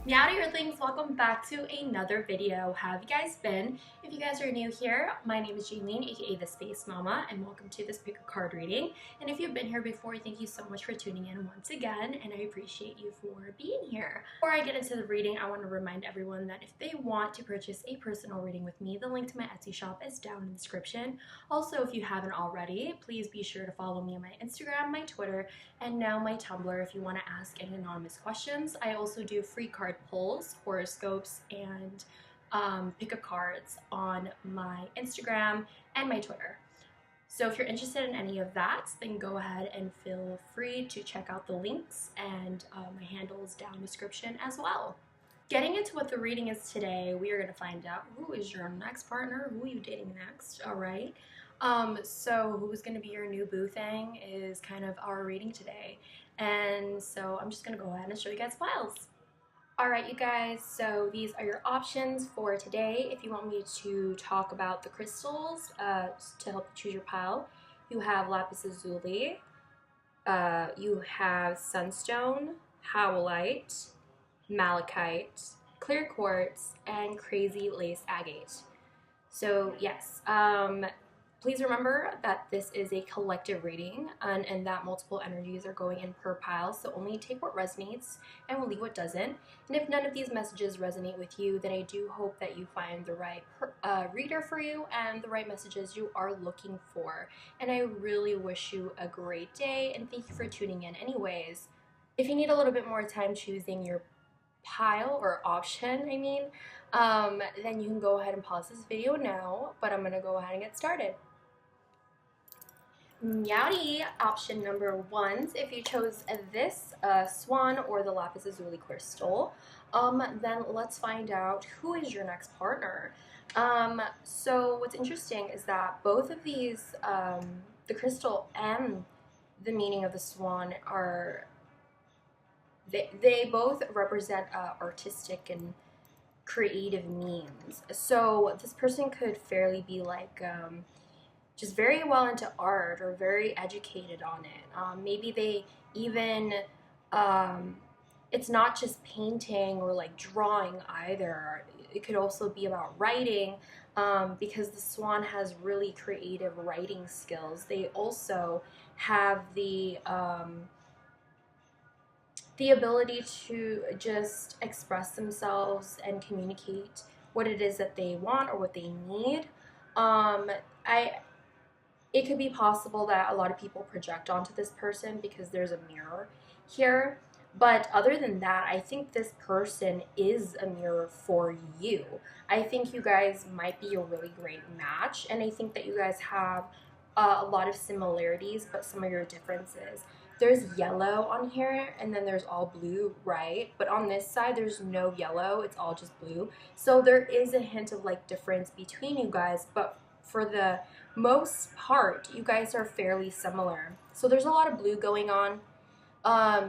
Meowdy Earthlings, welcome back to another video. How have you guys been? If you guys are new here, my name is Jaylene, aka the Space Mama, and welcome to this pick a card reading. And if you've been here before, thank you so much for tuning in once again, and I appreciate you for being here. Before I get into the reading, I want to remind everyone that if they want to purchase a personal reading with me, the link to my Etsy shop is down in the description. Also, if you haven't already, please be sure to follow me on my Instagram, my Twitter, and now my Tumblr if you want to ask any anonymous questions. I also do free card pulls, horoscopes, and pick-up cards on my Instagram and my Twitter. So if you're interested in any of that, then go ahead and feel free to check out the links, and my handle is down in the description as well. Getting into what the reading is today, we are going to find out who is your next partner, who are you dating next, all right? So who's going to be your new boo thing is kind of our reading today. And so I'm just going to go ahead and show you guys files. Alright you guys, so these are your options for today. If you want me to talk about the crystals to help you choose your pile, you have lapis lazuli, you have sunstone, howlite, malachite, clear quartz, and crazy lace agate. So yes, please remember that this is a collective reading and that multiple energies are going in per pile, so only take what resonates and we'll leave what doesn't. And if none of these messages resonate with you, then I do hope that you find the right reader for you and the right messages you are looking for. And I really wish you a great day, and thank you for tuning in anyways. If you need a little bit more time choosing your pile or option, then you can go ahead and pause this video now, but I'm gonna go ahead and get started. Meowdy, option number 1, if you chose this swan or the lapis lazuli crystal, then let's find out who is your next partner. So what's interesting is that both of these, the crystal and the meaning of the swan, are they both represent artistic and creative means. So this person could fairly be like just very well into art or very educated on it. Maybe they even, it's not just painting or like drawing either. It could also be about writing, because the swan has really creative writing skills. They also have the ability to just express themselves and communicate what it is that they want or what they need. It could be possible that a lot of people project onto this person because there's a mirror here. But other than that, I think this person is a mirror for you. I think you guys might be a really great match, and I think that you guys have a lot of similarities, but some of your differences. There's yellow on here, and then there's all blue, right? But on this side, there's no yellow. It's all just blue. So there is a hint of like difference between you guys, but for the most part, you guys are fairly similar. So there's a lot of blue going on.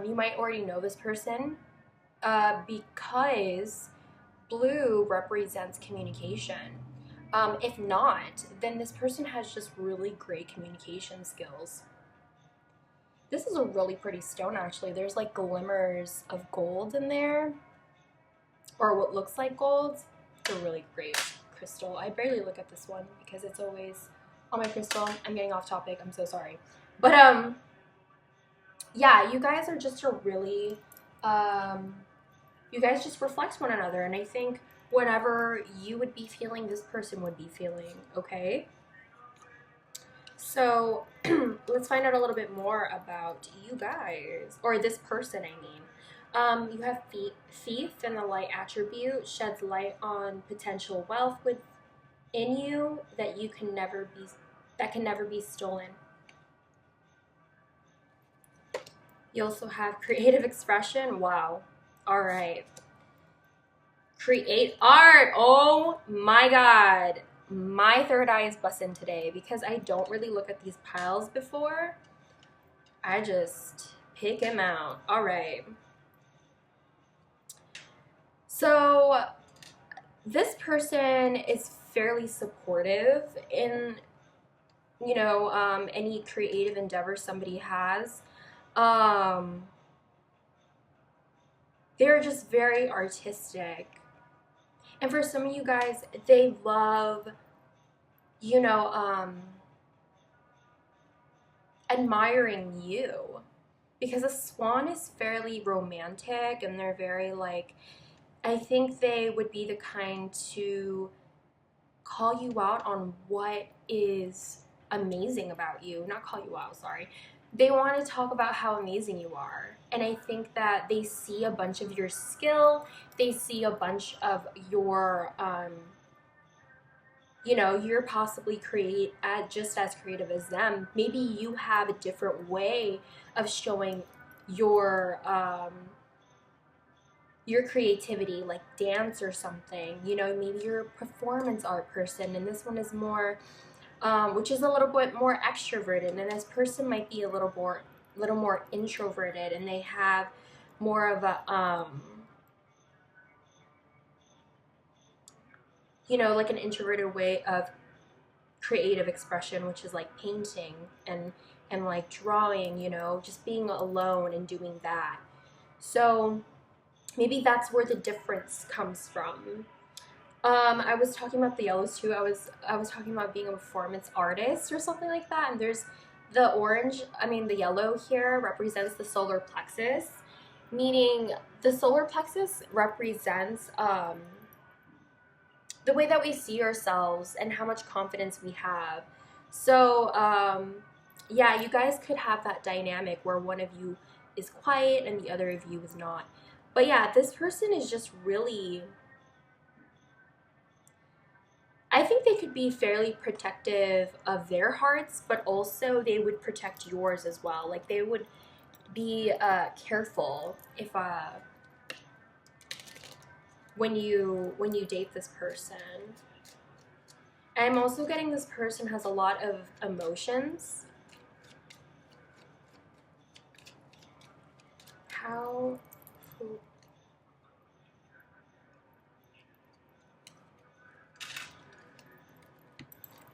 You might already know this person because blue represents communication. If not, then this person has just really great communication skills. This is a really pretty stone, actually. There's like glimmers of gold in there, or what looks like gold. It's a really great crystal. I barely look at this one because it's always on my crystal. I'm getting off topic. I'm so sorry. But yeah, you guys are just a really, you guys just reflect one another, and I think whatever you would be feeling, this person would be feeling, okay? So let's find out a little bit more about you guys, or this person, I mean. You have thief, and the light attribute sheds light on potential wealth within you that can never be stolen. You also have creative expression. Wow. All right. Create art. Oh my God. My third eye is busting today because I don't really look at these piles before. I just pick them out. All right. So this person is fairly supportive in, any creative endeavor somebody has. they're just very artistic. And for some of you guys, they love, you know, admiring you. Because a swan is fairly romantic and they're very like, I think they would be the kind to call you out on what is amazing about you. Not call you out, sorry. They want to talk about how amazing you are. And I think that they see a bunch of your skill, they see a bunch of your, you know, you're possibly just as creative as them. Maybe you have a different way of showing your creativity, like dance or something. You know, maybe you're a performance art person, and this one is more, which is a little bit more extroverted, and this person might be a little more introverted, and they have more of a, you know, like an introverted way of creative expression, which is like painting and like drawing, you know, just being alone and doing that. So maybe that's where the difference comes from. I was talking about the yellows too. I was talking about being a performance artist or something like that. And there's the the yellow here represents the solar plexus, meaning the solar plexus represents the way that we see ourselves and how much confidence we have. So, yeah, you guys could have that dynamic where one of you is quiet and the other of you is not. But yeah, this person is just really, I think they could be fairly protective of their hearts, but also they would protect yours as well. Like they would be careful if when you date this person. I'm also getting this person has a lot of emotions. How?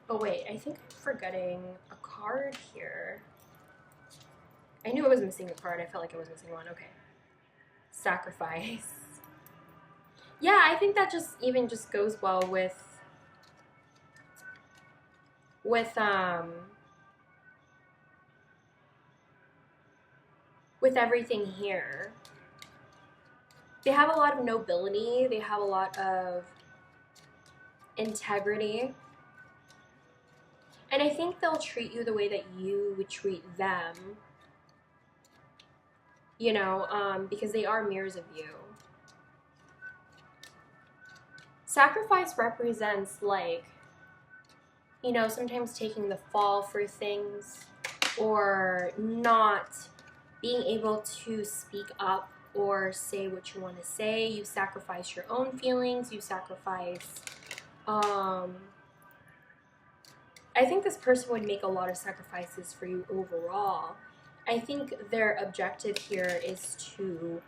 Oh wait, I think I'm forgetting a card here. I knew I was missing a card. I felt like I was missing one. Okay. Sacrifice. Yeah, I think that just goes well with everything here. They have a lot of nobility, they have a lot of integrity. And I think they'll treat you the way that you would treat them. You know, because they are mirrors of you. Sacrifice represents, like, you know, sometimes taking the fall for things or not being able to speak up or say what you want to say. You sacrifice your own feelings. You sacrifice, I think this person would make a lot of sacrifices for you overall. I think their objective here is to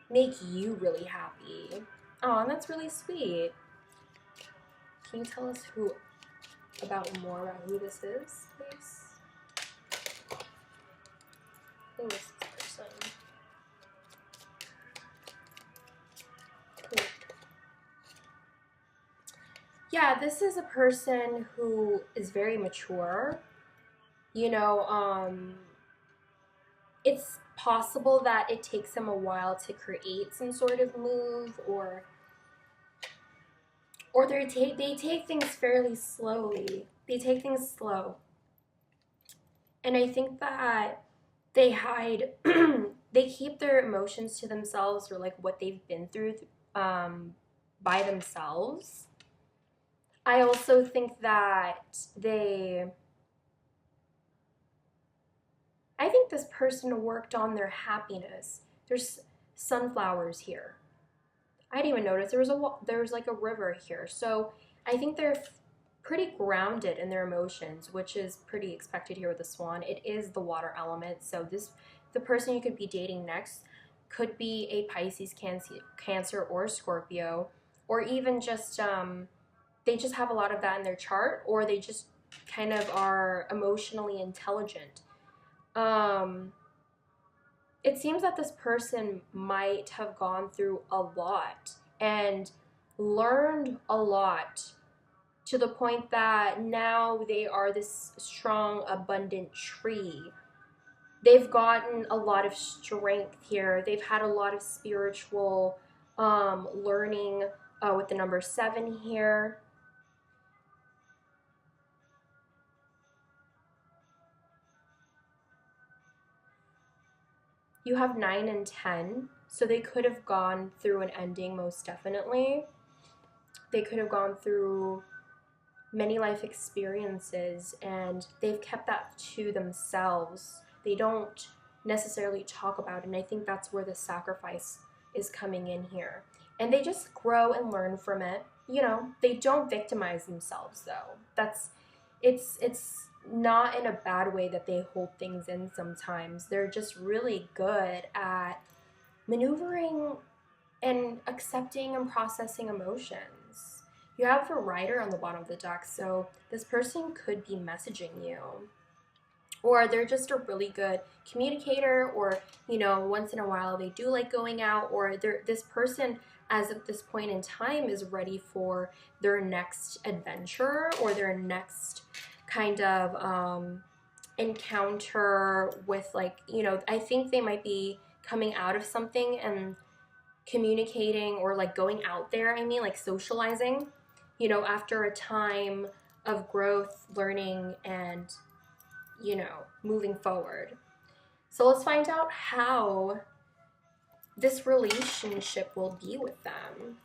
make you really happy. Oh, and that's really sweet. Can you tell us more about who this is, please? Who is this person? Cool. Yeah, this is a person who is very mature. You know, it's possible that it takes them a while to create some sort of move, or they take things fairly slowly. They take things slow. And I think that they hide, they keep their emotions to themselves, or like what they've been through by themselves. I also think that I think this person worked on their happiness. There's sunflowers here. I didn't even notice there was like a river here. So I think they're pretty grounded in their emotions, which is pretty expected here with the swan. It is the water element. So the person you could be dating next could be a Pisces, Cancer, or Scorpio, or even just they just have a lot of that in their chart, or they just kind of are emotionally intelligent. it seems that this person might have gone through a lot and learned a lot to the point that now they are this strong, abundant tree. They've gotten a lot of strength here. They've had a lot of spiritual learning with the number 7 here. You have 9 and 10, so they could have gone through an ending, most definitely. They could have gone through many life experiences, and they've kept that to themselves. They don't necessarily talk about it, and I think that's where the sacrifice is coming in here. And they just grow and learn from it. You know, they don't victimize themselves, though. It's not in a bad way that they hold things in sometimes. They're just really good at maneuvering and accepting and processing emotions. You have a writer on the bottom of the deck, so this person could be messaging you. Or they're just a really good communicator, or, you know, once in a while they do like going out, or this person, as of this point in time, is ready for their next adventure or their next kind of encounter with, like, you know, I think they might be coming out of something and communicating, or like going out there, I mean, like socializing, you know, after a time of growth, learning, and, you know, moving forward. So let's find out how this relationship will be with them.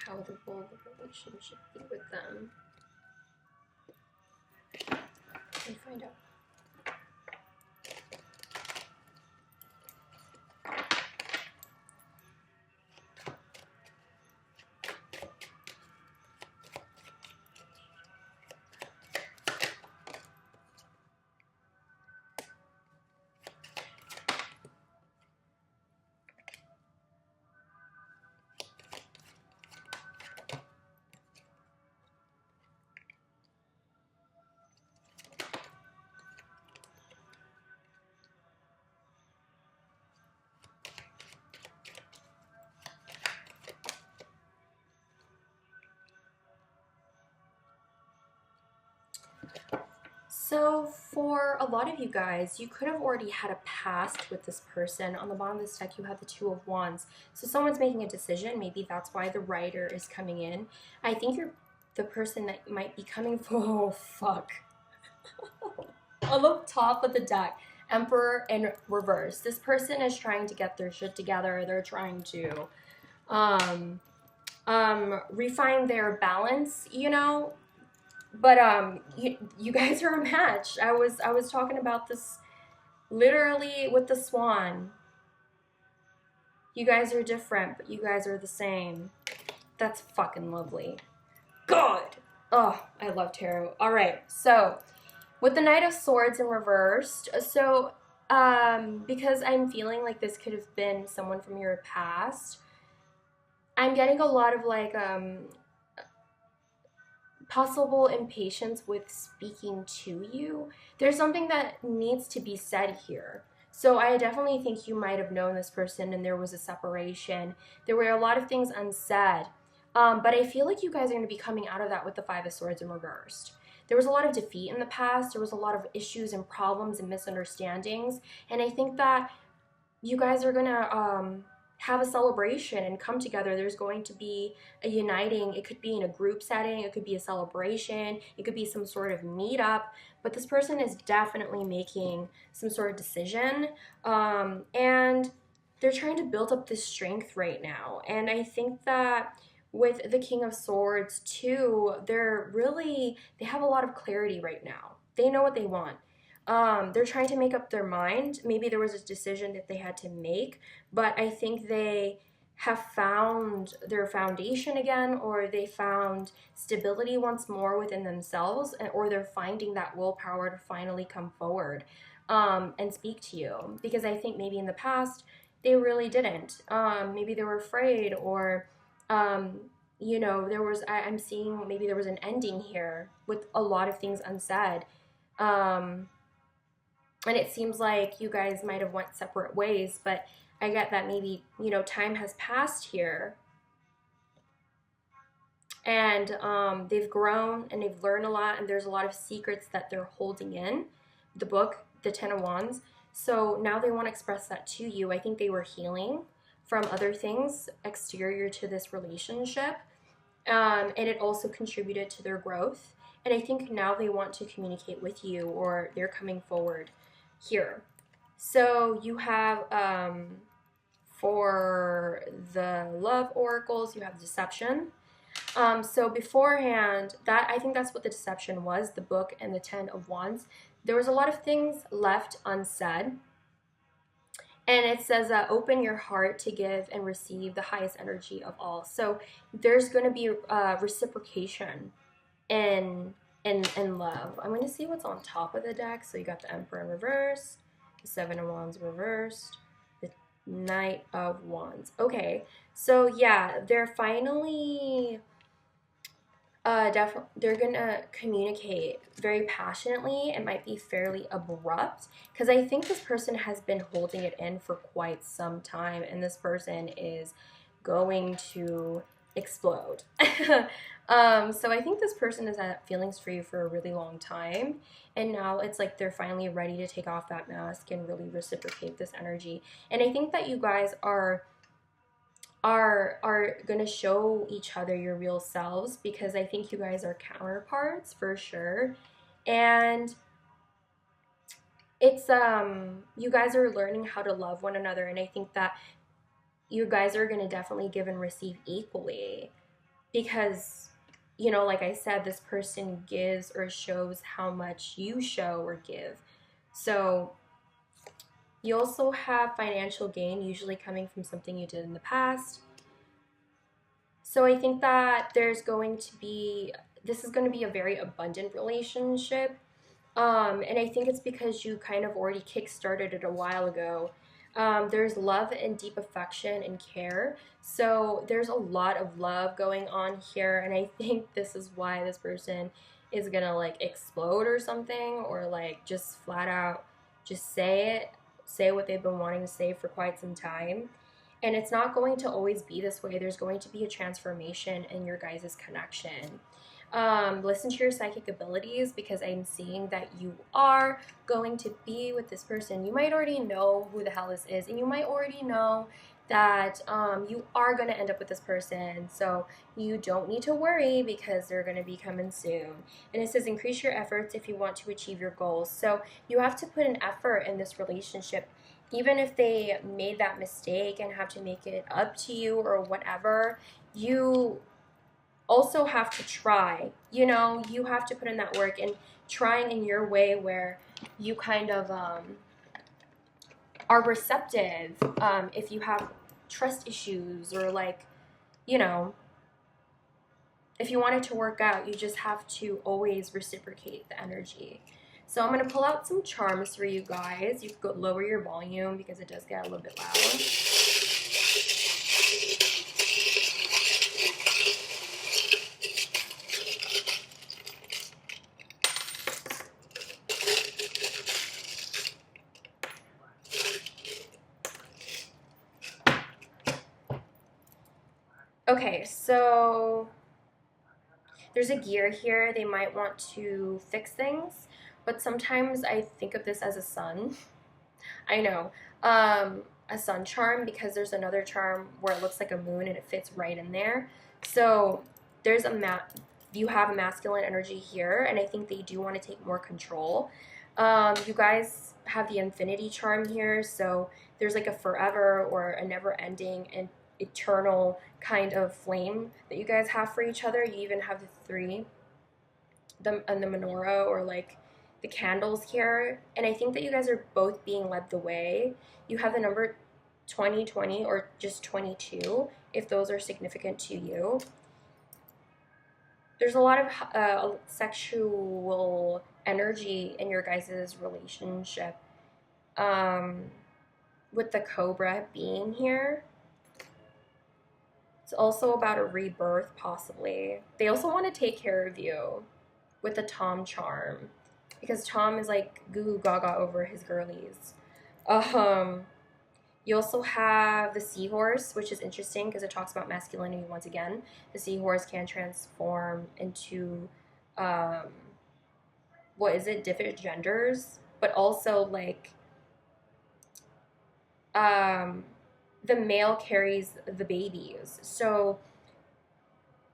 How will the relationship be with them? Let me find out. So for a lot of you guys, you could have already had a past with this person. On the bottom of this deck, you have the 2 of Wands. So someone's making a decision. Maybe that's why the writer is coming in. I think you're the person that might be coming for, oh, fuck. On the top of the deck, Emperor in reverse. This person is trying to get their shit together. They're trying to refine their balance, you know. But you guys are a match. I was talking about this literally with the swan. You guys are different, but you guys are the same. That's fucking lovely. God! Oh, I love tarot. All right, so with the Knight of Swords in reversed, so because I'm feeling like this could have been someone from your past, I'm getting a lot of like possible impatience with speaking to you. There's something that needs to be said here. So I definitely think you might have known this person and there was a separation. There were a lot of things unsaid. But I feel like you guys are going to be coming out of that with the 5 of Swords in reversed. There was a lot of defeat in the past. There was a lot of issues and problems and misunderstandings. And I think that you guys are going to have a celebration and come together. There's going to be a uniting. It could be in a group setting. It could be a celebration. It could be some sort of meetup. But this person is definitely making some sort of decision. And they're trying to build up this strength right now. And I think that with the King of Swords too, they have a lot of clarity right now. They know what they want. They're trying to make up their mind. Maybe there was a decision that they had to make, but I think they have found their foundation again, or they found stability once more within themselves, or they're finding that willpower to finally come forward and speak to you. Because I think maybe in the past, they really didn't. Maybe they were afraid, or you know, I'm seeing maybe there was an ending here with a lot of things unsaid. Um, and it seems like you guys might have went separate ways, but I get that maybe, you know, time has passed here, and they've grown and they've learned a lot, and there's a lot of secrets that they're holding in the book, the Ten of Wands. So now they want to express that to you. I think they were healing from other things exterior to this relationship, and it also contributed to their growth. And I think now they want to communicate with you, or they're coming forward here. So you have, for the love oracles, you have deception. So beforehand, that I think that's what the deception was, the book and the Ten of Wands. There was a lot of things left unsaid. And it says, open your heart to give and receive the highest energy of all. So there's going to be reciprocation in in love. I'm going to see what's on top of the deck. So you got the Emperor in reverse, the Seven of Wands reversed, the Knight of Wands. Okay, so yeah, they're finally they're gonna communicate very passionately. It might be fairly abrupt because I think this person has been holding it in for quite some time, and this person is going to explode. So I think this person has had feelings for you for a really long time, and now it's like they're finally ready to take off that mask and really reciprocate this energy. And I think that you guys are going to show each other your real selves, because I think you guys are counterparts for sure. And it's you guys are learning how to love one another, and I think that you guys are going to definitely give and receive equally, because, you know, like I said, this person gives or shows how much you show or give. So you also have financial gain, usually coming from something you did in the past. So I think that this is going to be a very abundant relationship. And I think it's because you kind of already kick-started it a while ago. There's love and deep affection and care. So there's a lot of love going on here. And I think this is why this person is going to like explode or something, or like just flat out just say what they've been wanting to say for quite some time. And it's not going to always be this way. There's going to be a transformation in your guys' connection. Listen to your psychic abilities, because I'm seeing that you are going to be with this person. You might already know who the hell this is, and you might already know that you are going to end up with this person. So you don't need to worry, because they're going to be coming soon. And it says increase your efforts if you want to achieve your goals. So you have to put an effort in this relationship. Even if they made that mistake and have to make it up to you or whatever, you also have to try. You know, you have to put in that work, and trying in your way where you kind of are receptive. If you have trust issues, or like, you know, if you want it to work out, you just have to always reciprocate the energy. So I'm going to pull out some charms for you guys. You could lower your volume because it does get a little bit loud. Okay, so there's a gear here. They might want to fix things, but sometimes I think of this as a sun. I know. A sun charm, because there's another charm where it looks like a moon and it fits right in there. So there's you have a masculine energy here, and I think they do want to take more control. You guys have the infinity charm here, so there's like a forever or a never ending and eternal kind of flame that you guys have for each other. You even have the three, and the menorah, or like the candles here. And I think that you guys are both being led the way. You have the number 2020 or just 22, if those are significant to you. There's a lot of sexual energy in your guys' relationship, with the Cobra being here. It's also about a rebirth, possibly. They also want to take care of you with the Tom charm, because Tom is like goo goo gaga over his girlies. Um, you also have the seahorse, which is interesting because it talks about masculinity once again. The seahorse can transform into, um, what is it, different genders, but also like, um, the male carries the babies. So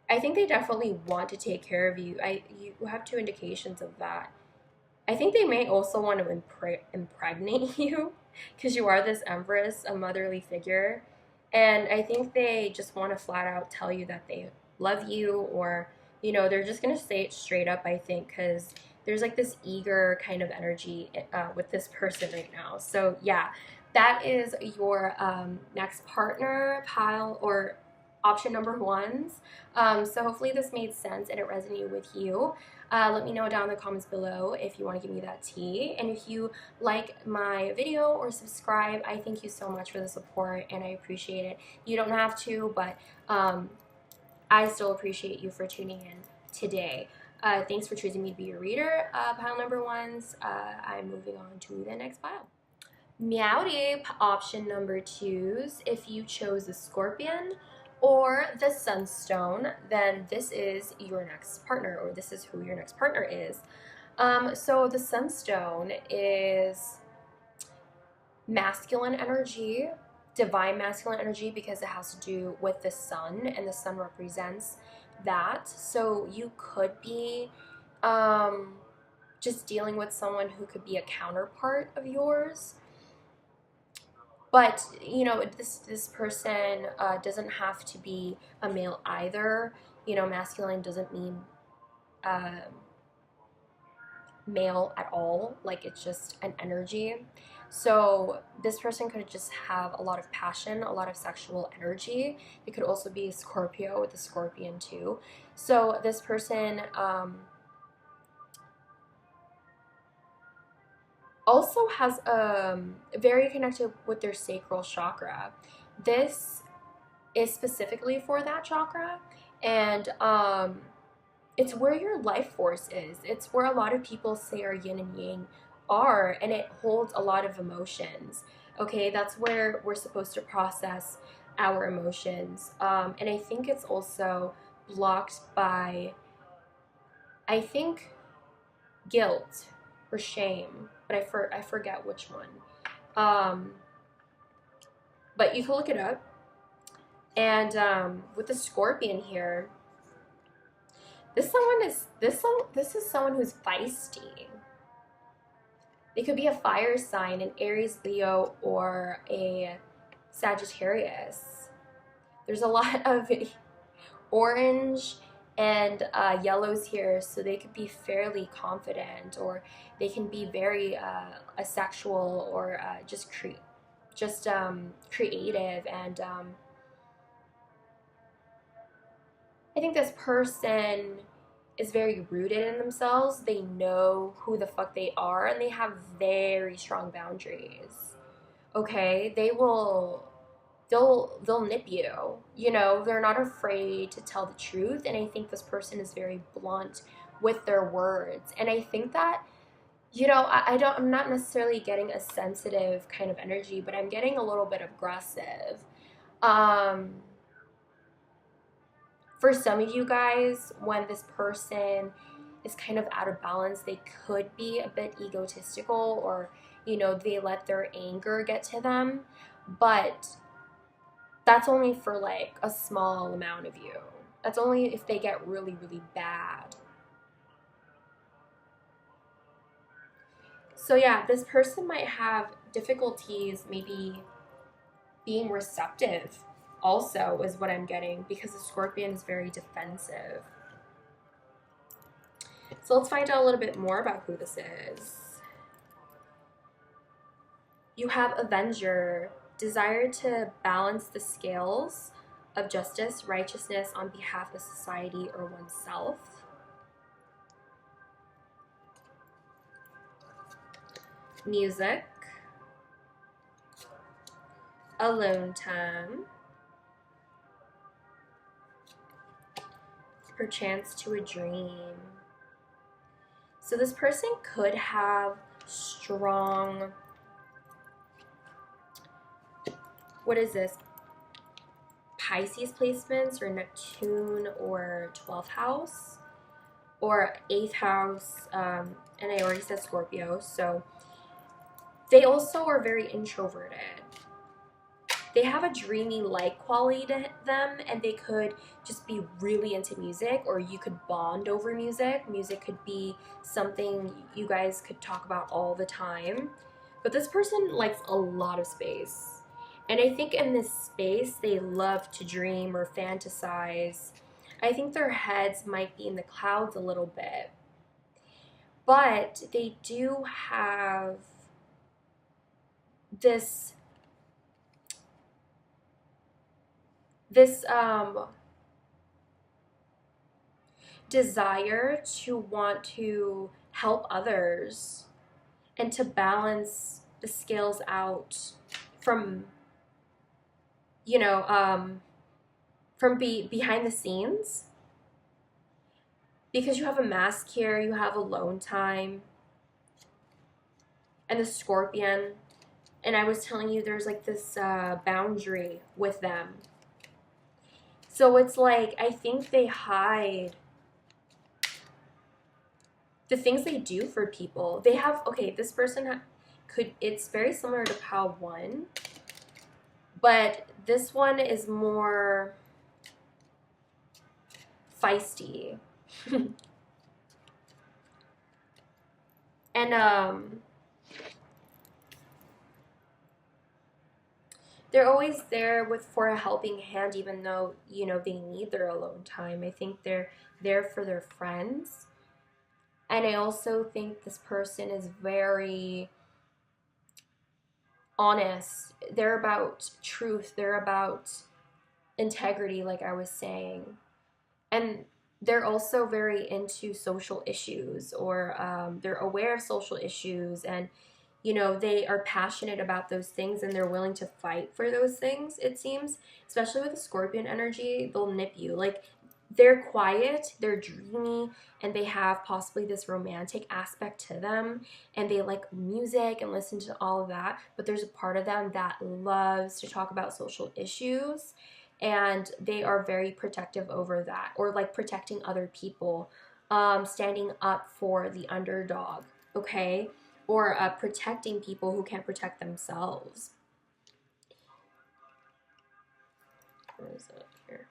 I think they definitely want to take care of you. You have two indications of that. I think they may also want to impregnate you because you are this empress, a motherly figure. And I think they just want to flat out tell you that they love you, or, they're just going to say it straight up, I think, because there's like this eager kind of energy with this person right now. So, yeah, that is your next partner pile, or option number ones. So hopefully this made sense and it resonated with you. Let me know down in the comments below if you want to give me that tea. And if you like my video or subscribe, I thank you so much for the support and I appreciate it. You don't have to, but I still appreciate you for tuning in today. Thanks for choosing me to be your reader. Pile number ones, I'm moving on to the next pile. Meowdy, option number twos. If you chose the Scorpion or the Sunstone, then this is your next partner, or this is who your next partner is. So the Sunstone is masculine energy, divine masculine energy, because it has to do with the sun, and the sun represents that. So you could be just dealing with someone who could be a counterpart of yours. But, this person doesn't have to be a male either. Masculine doesn't mean male at all. Like, it's just an energy. So this person could just have a lot of passion, a lot of sexual energy. It could also be Scorpio with the Scorpion too. So this person also has very connected with their sacral chakra. This is specifically for that chakra, and it's where your life force is. It's where a lot of people say our yin and yang are, and it holds a lot of emotions. Okay, that's where we're supposed to process our emotions, and I think it's also blocked by, I think, guilt or shame, but I forget which one. But you can look it up. And with the Scorpion here, this is someone who's feisty. They could be a fire sign, an Aries, Leo, or a Sagittarius. There's a lot of orange and yellows here, so they could be fairly confident, or they can be very asexual, or just creative. And I think this person is very rooted in themselves. They know who the fuck they are, and they have very strong boundaries. Okay, they'll nip you. They're not afraid to tell the truth, and I think this person is very blunt with their words. And I think that, I'm not necessarily getting a sensitive kind of energy, but I'm getting a little bit aggressive. For some of you guys, when this person is kind of out of balance, they could be a bit egotistical, or, they let their anger get to them. But that's only for like a small amount of you. That's only if they get really, really bad. So yeah, this person might have difficulties maybe being receptive also, is what I'm getting, because the Scorpion is very defensive. So let's find out a little bit more about who this is. You have Avenger, desire to balance the scales of justice, righteousness on behalf of society or oneself. Music, alone time, perchance to a dream. So this person could have strong, what is this, Pisces placements, or Neptune, or 12th house, or 8th house, and I already said Scorpio. So they also are very introverted. They have a dreamy-like quality to them, and they could just be really into music, or you could bond over music. Music could be something you guys could talk about all the time. But this person likes a lot of space. And I think in this space, they love to dream or fantasize. I think their heads might be in the clouds a little bit. But they do have this desire to want to help others and to balance the scales out from, you know, from behind the scenes. Because you have a mask here, you have alone time, and the Scorpion, and I was telling you there's like this boundary with them. So it's like, I think they hide the things they do for people. They have, okay, this person it's very similar to Pal 1, but this one is more feisty. And they're always there for a helping hand, even though, you know, they need their alone time. I think they're there for their friends. And I also think this person is very honest. They're about truth. They're about integrity, like I was saying. And they're also very into social issues, or they're aware of social issues, and you know, they are passionate about those things, and they're willing to fight for those things, it seems. Especially with the Scorpion energy, they'll nip you. Like, they're quiet, they're dreamy, and they have possibly this romantic aspect to them, and they like music and listen to all of that, but there's a part of them that loves to talk about social issues, and they are very protective over that, or like protecting other people, standing up for the underdog, okay? Or protecting people who can't protect themselves. Where is it here?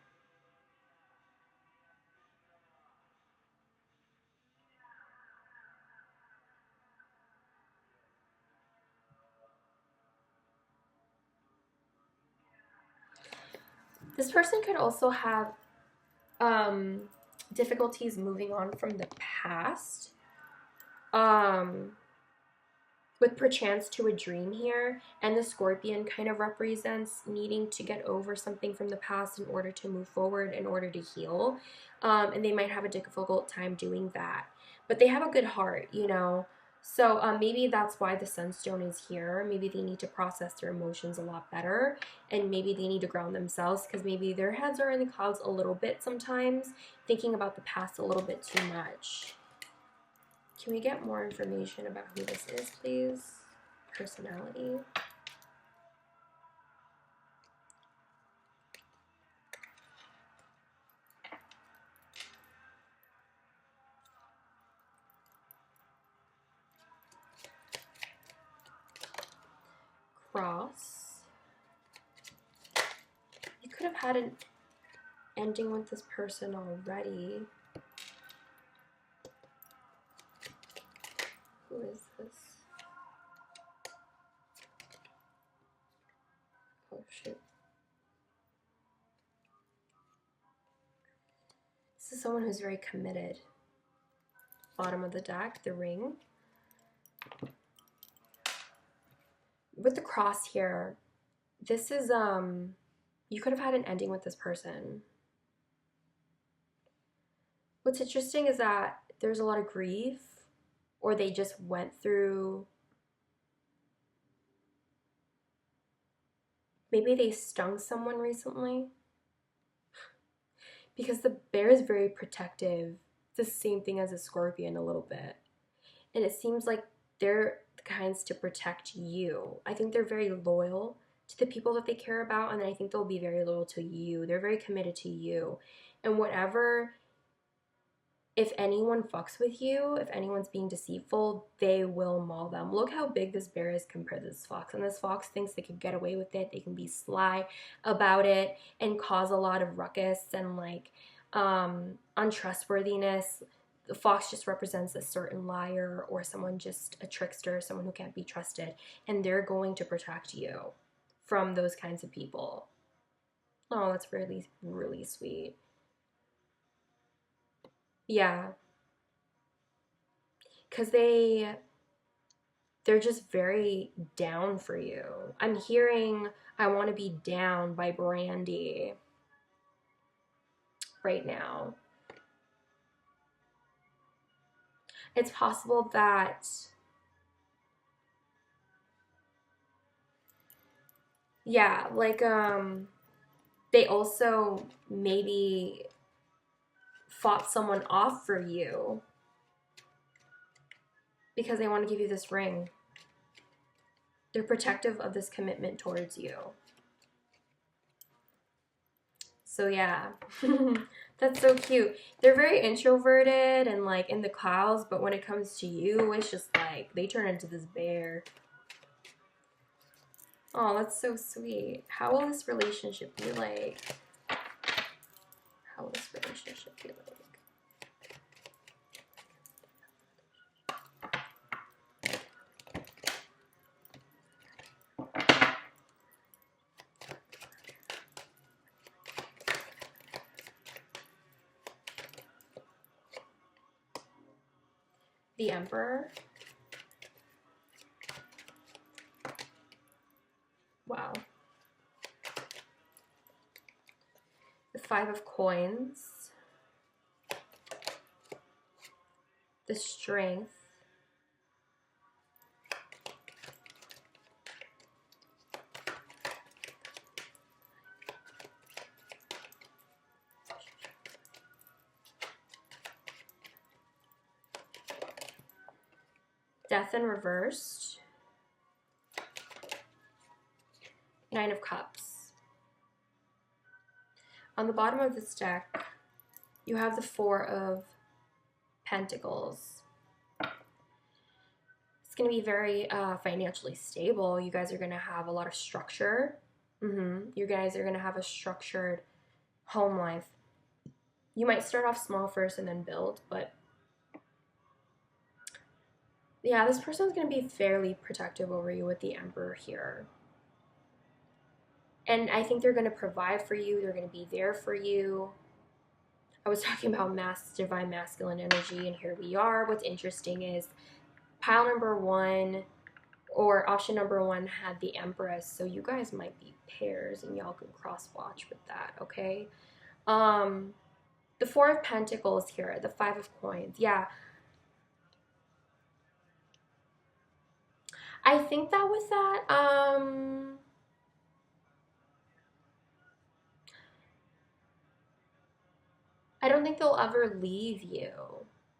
This person could also have difficulties moving on from the past. With perchance to a dream here, and the Scorpion kind of represents needing to get over something from the past in order to move forward, in order to heal, and they might have a difficult time doing that, but they have a good heart, you know. So maybe that's why the Sunstone is here. Maybe they need to process their emotions a lot better, and maybe they need to ground themselves, because maybe their heads are in the clouds a little bit sometimes, thinking about the past a little bit too much. Can we get more information about who this is, please? Personality. Cross. You could have had an ending with this person already. Who is this? Oh, shoot. This is someone who's very committed. Bottom of the deck, the Ring. With the cross here, this is, you could have had an ending with this person. What's interesting is that there's a lot of grief, or they just went through, maybe they stung someone recently. because the bear is very protective. It's the same thing as a scorpion a little bit. And it seems like they're the kinds to protect you. I think they're very loyal to the people that they care about, and I think they'll be very loyal to you. They're very committed to you. And whatever, if anyone fucks with you, if anyone's being deceitful, they will maul them. Look how big this bear is compared to this fox. And this fox thinks they can get away with it. They can be sly about it and cause a lot of ruckus and like untrustworthiness. The fox just represents a certain liar or someone just a trickster, someone who can't be trusted. And they're going to protect you from those kinds of people. Oh, that's really, really sweet. Yeah. Because they're just very down for you. I'm hearing I Want to Be Down by Brandy right now. It's possible that yeah, like they also maybe fought someone off for you because they want to give you this ring. They're protective of this commitment towards you. So yeah, that's so cute. They're very introverted and like in the clouds, but when it comes to you, it's just like they turn into this bear. Oh, that's so sweet. How will this relationship be like? How will this relationship be like? The Emperor. Wow. The Five of Coins. The Strength. Death in reversed. Nine of Cups. On the bottom of this deck, you have the Four of Pentacles. It's going to be very financially stable. You guys are going to have a lot of structure. You guys are going to have a structured home life. You might start off small first and then build, but yeah, this person's going to be fairly protective over you with the Emperor here. And I think they're going to provide for you. They're going to be there for you. I was talking about divine masculine energy, and here we are. What's interesting is pile number one or option number one had the Empress, so you guys might be pairs and y'all can cross watch with that, okay? The Four of Pentacles here, the Five of Coins. Yeah. I think that with that, I don't think they'll ever leave you.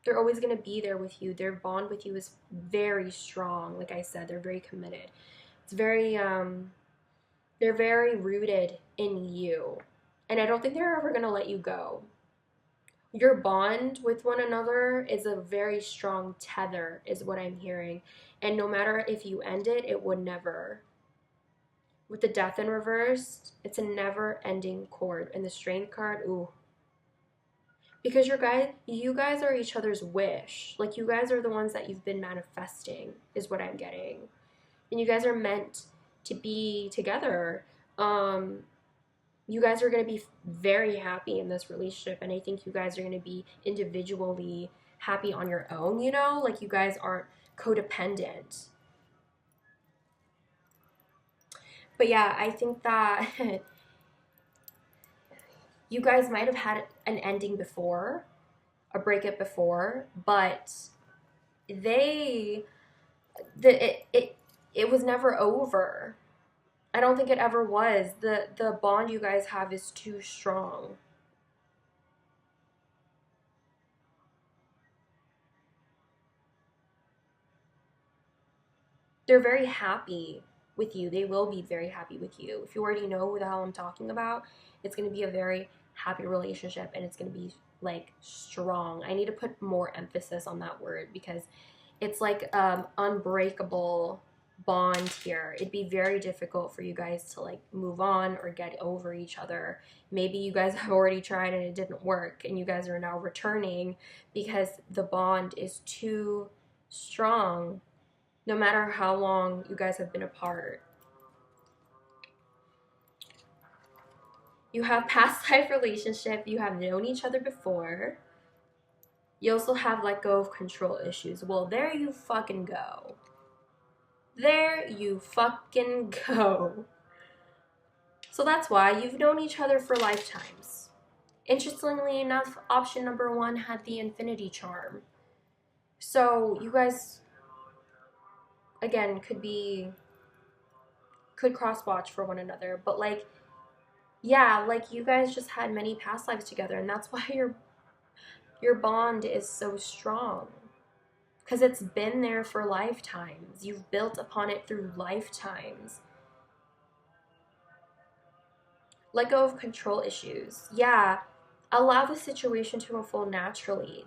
They're always going to be there with you. Their bond with you is very strong. Like I said, they're very committed. It's very, they're very rooted in you. And I don't think they're ever going to let you go. Your bond with one another is a very strong tether, is what I'm hearing. And no matter if you end it, it would never. With the Death in reverse, it's a never-ending cord. And the Strength card, ooh. Because you guys are each other's wish. Like, you guys are the ones that you've been manifesting, is what I'm getting. And you guys are meant to be together. You guys are going to be very happy in this relationship, and I think you guys are going to be individually happy on your own, you know? Like, you guys aren't codependent. But yeah, I think that you guys might have had an ending before, a breakup before, but it was never over. I don't think it ever was. The bond you guys have is too strong. they're very happy with you. They will be very happy with you. If you already know who the hell I'm talking about, it's going to be a very happy relationship, and it's going to be like strong. I need to put more emphasis on that word because it's like unbreakable bond here. It'd be very difficult for you guys to like move on or get over each other. Maybe you guys have already tried and it didn't work, and you guys are now returning because the bond is too strong, no matter how long you guys have been apart. You have past life relationship. You have known each other before. You also have let go of control issues. Well, there you fucking go. There you fucking go. So that's why you've known each other for lifetimes. Interestingly enough, option number 1 had the infinity charm. So you guys, again, could cross watch for one another. But like, yeah, like you guys just had many past lives together, and that's why your bond is so strong. Because it's been there for lifetimes. You've built upon it through lifetimes. Let go of control issues. Yeah, allow the situation to unfold naturally.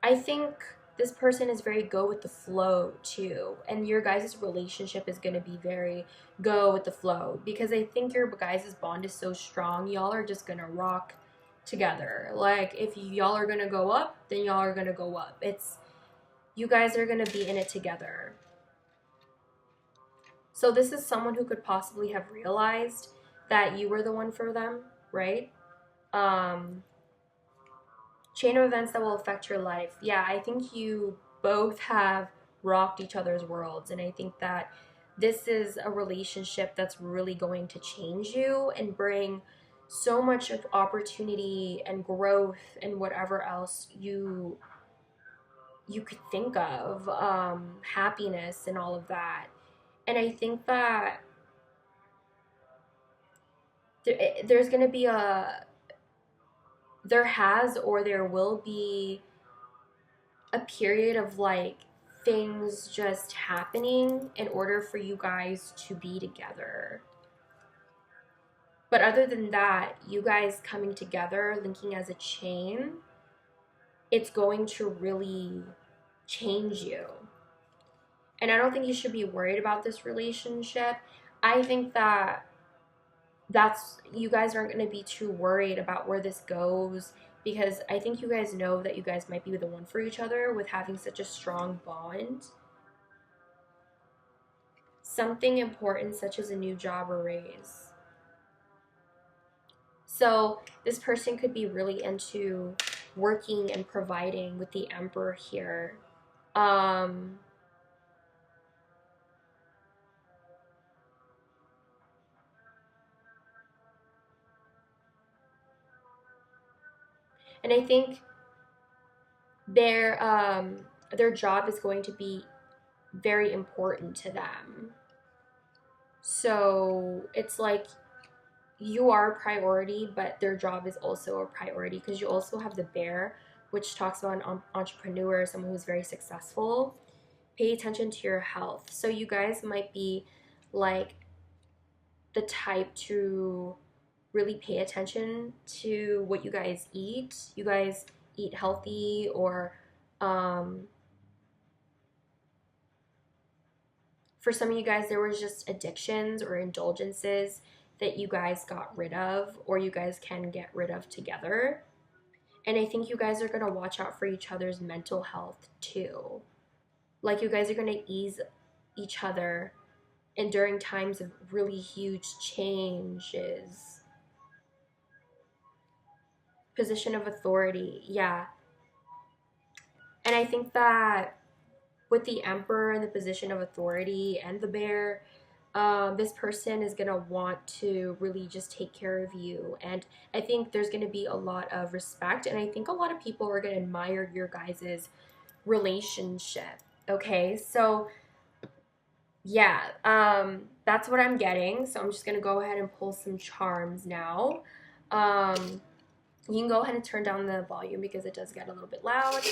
I think this person is very go with the flow too. And your guys' relationship is going to be very go with the flow. Because I think your guys' bond is so strong. Y'all are just going to rock together. Like, if y'all are going to go up, then y'all are going to go up. You guys are going to be in it together. So this is someone who could possibly have realized that you were the one for them, right? Chain of events that will affect your life. Yeah, I think you both have rocked each other's worlds, and I think that this is a relationship that's really going to change you and bring so much of opportunity and growth and whatever else you could think of, happiness and all of that. And I think that there's going to be there will be a period of like things just happening in order for you guys to be together. But other than that, you guys coming together, linking as a chain, it's going to really change you. And I don't think you should be worried about this relationship. I think that you guys aren't going to be too worried about where this goes, because I think you guys know that you guys might be the one for each other with having such a strong bond. Something important such as a new job or raise. So this person could be really into working and providing with the Emperor here. And I think their job is going to be very important to them. So it's like you are a priority, but their job is also a priority, because you also have the bear, which talks about an entrepreneur, someone who's very successful. Pay attention to your health. So you guys might be like the type to really pay attention to what you guys eat. You guys eat healthy, or for some of you guys, there was just addictions or indulgences that you guys got rid of, or you guys can get rid of together. And I think you guys are going to watch out for each other's mental health too. Like, you guys are going to ease each other, and during times of really huge changes. Position of authority, yeah. And I think that with the Emperor and the position of authority and the bear, this person is going to want to really just take care of you. And I think there's going to be a lot of respect, and I think a lot of people are going to admire your guys' relationship. Okay, so yeah, that's what I'm getting. So I'm just going to go ahead and pull some charms now. You can go ahead and turn down the volume because it does get a little bit loud.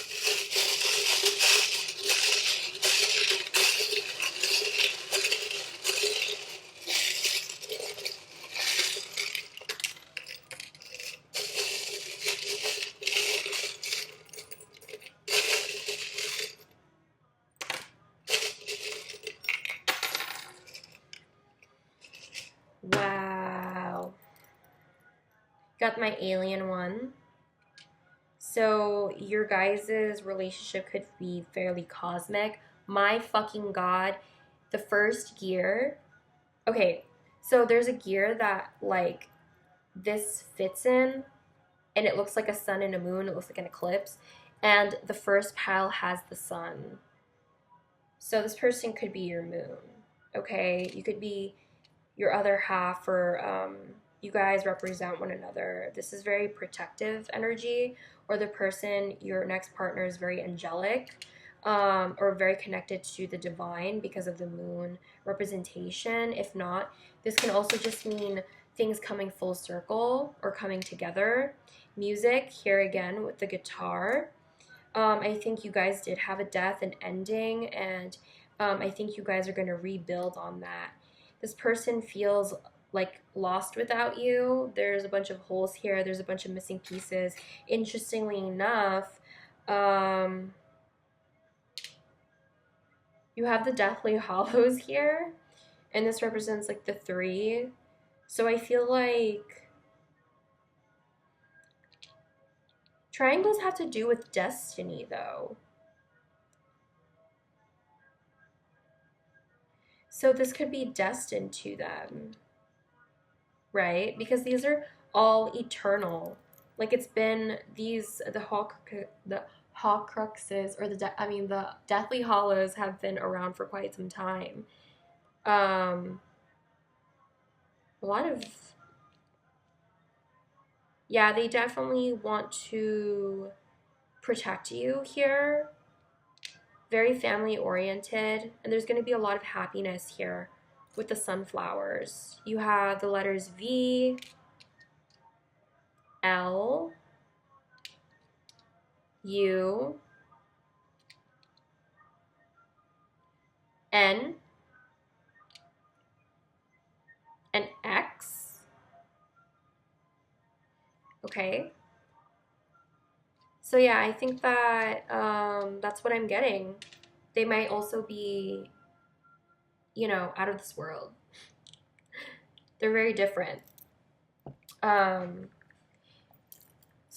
Got my alien one. So your guys' relationship could be fairly cosmic. My fucking god. The first gear. Okay, so there's a gear that like this fits in, and it looks like a sun and a moon. It looks like an eclipse. And the first pile has the sun. So this person could be your moon. Okay, you could be your other half, or you guys represent one another. This is very protective energy, or the person, your next partner, is very angelic, or very connected to the divine because of the moon representation. If not, this can also just mean things coming full circle or coming together. Music, here again with the guitar. I think you guys did have a death, an ending, and I think you guys are going to rebuild on that. This person feels like lost without you. There's a bunch of holes here. There's a bunch of missing pieces. Interestingly enough, you have the Deathly Hollows here, and this represents like the 3. So I feel like triangles have to do with destiny, though. So this could be destined to them, right? Because these are all eternal. Like it's been these the Horcruxes, or the Deathly Hollows have been around for quite some time. A lot of, yeah, they definitely want to protect you here. Very family oriented, and there's going to be a lot of happiness here with the sunflowers. You have the letters V, L, U, N, and X. Okay. So yeah, I think that that's what I'm getting. They might also be, out of this world. They're very different. So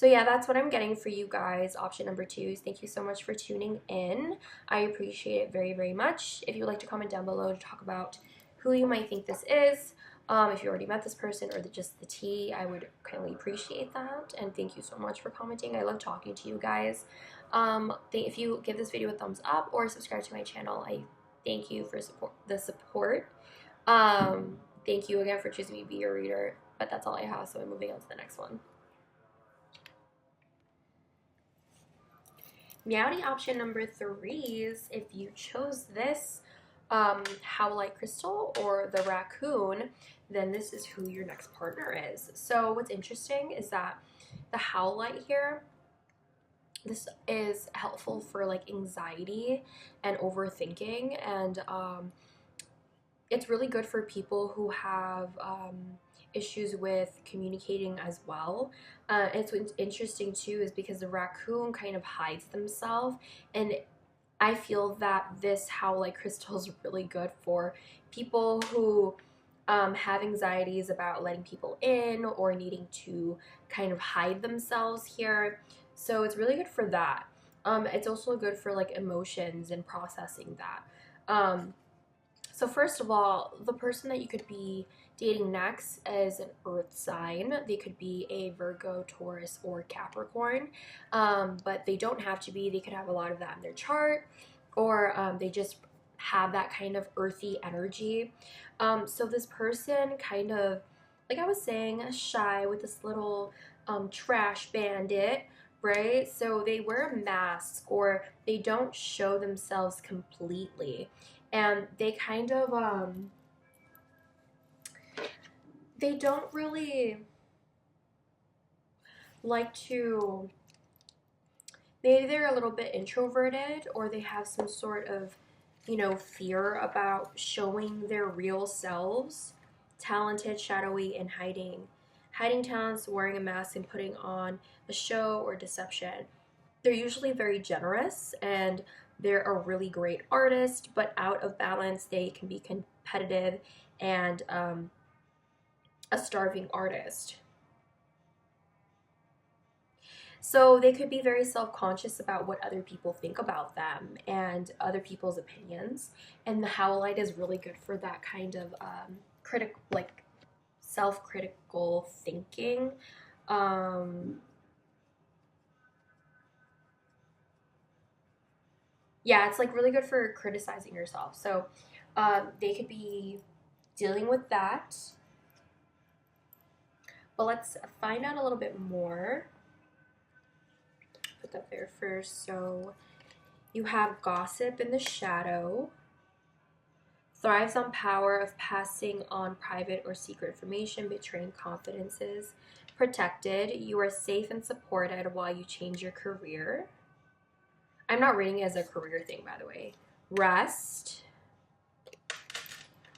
yeah, that's what I'm getting for you guys. Option number 2 is thank you so much for tuning in. I appreciate it very, very much. If you would like to comment down below to talk about who you might think this is, if you already met this person, or just the tea, I would kindly appreciate that. And thank you so much for commenting. I love talking to you guys. If you give this video a thumbs up or subscribe to my channel, I thank you for the support. Thank you again for choosing me to be your reader. But that's all I have, so I'm moving on to the next one. Meowdy option number 3 is if you chose this Howlite crystal or the raccoon, then this is who your next partner is. So what's interesting is that the Howlite here, this is helpful for like anxiety and overthinking, and it's really good for people who have issues with communicating as well. It's what's interesting too is because the raccoon kind of hides themselves, and I feel that this Howlite crystal is really good for people who have anxieties about letting people in or needing to kind of hide themselves here. So it's really good for that. It's also good for like emotions and processing that. So first of all, the person that you could be dating next is an earth sign. They could be a Virgo, Taurus, or Capricorn, but they don't have to be. They could have a lot of that in their chart, or they just have that kind of earthy energy. So this person kind of, like I was saying, shy with this little trash bandit, right? So they wear a mask, or they don't show themselves completely. And they kind of, they don't really like to, maybe they're a little bit introverted, or they have some sort of, fear about showing their real selves. Talented, shadowy, and hiding. Hiding talents, wearing a mask, and putting on a show or deception. They're usually very generous, and they're a really great artist, but out of balance, they can be competitive and a starving artist. So they could be very self-conscious about what other people think about them and other people's opinions. And the Howlite is really good for that kind of like self-critical thinking. Yeah, it's like really good for criticizing yourself. So they could be dealing with that. But let's find out a little bit more. Put that there first. So you have gossip in the shadow. Thrives on power of passing on private or secret information, betraying confidences. Protected. You are safe and supported while you change your career. I'm not reading it as a career thing, by the way. Rest.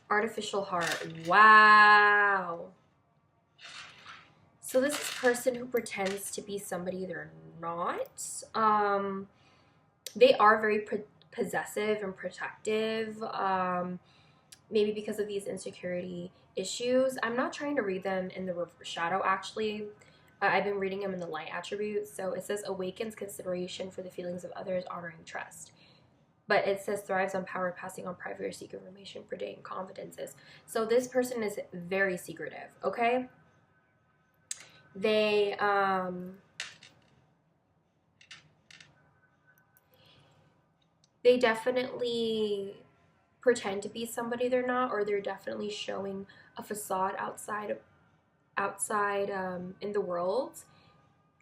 Artificial heart. Wow. So this is a person who pretends to be somebody they're not. They are very possessive and protective, maybe because of these insecurity issues. I'm not trying to read them in the shadow, actually. I've been reading them in the light attributes. So it says awakens consideration for the feelings of others, honoring trust. But it says thrives on power, passing on private or secret information, predicting confidences. So this person is very secretive, okay? They definitely pretend to be somebody they're not, or they're definitely showing a facade outside in the world.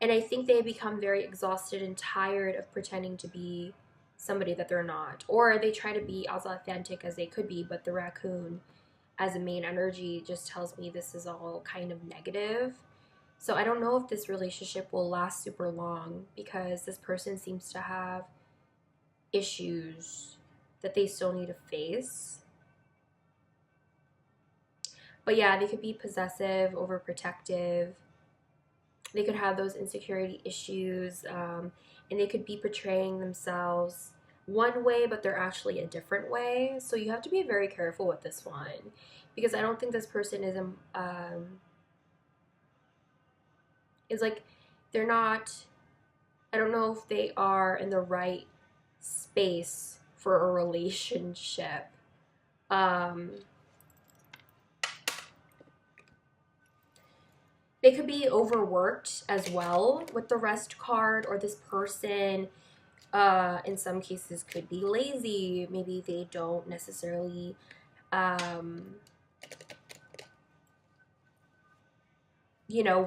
And I think they become very exhausted and tired of pretending to be somebody that they're not, or they try to be as authentic as they could be, but the raccoon as a main energy just tells me this is all kind of negative. So I don't know if this relationship will last super long, because this person seems to have issues that they still need to face. But yeah, they could be possessive, overprotective. They could have those insecurity issues, and they could be portraying themselves one way, but they're actually a different way. So you have to be very careful with this one, because I don't think this person is like, they're not, I don't know if they are in the right space for a relationship. They could be overworked as well with the rest card, or this person in some cases could be lazy. Maybe they don't necessarily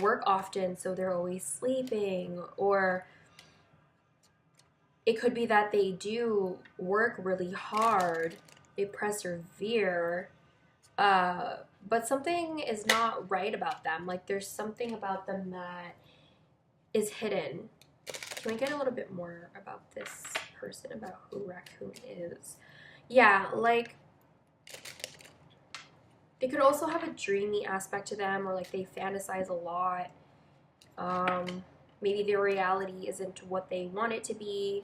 work often, so they're always sleeping. Or it could be that they do work really hard, they persevere, but something is not right about them. Like, there's something about them that is hidden. Can we get a little bit more about this person, about who Raccoon is? Yeah, like, they could also have a dreamy aspect to them, or like they fantasize a lot. Maybe their reality isn't what they want it to be.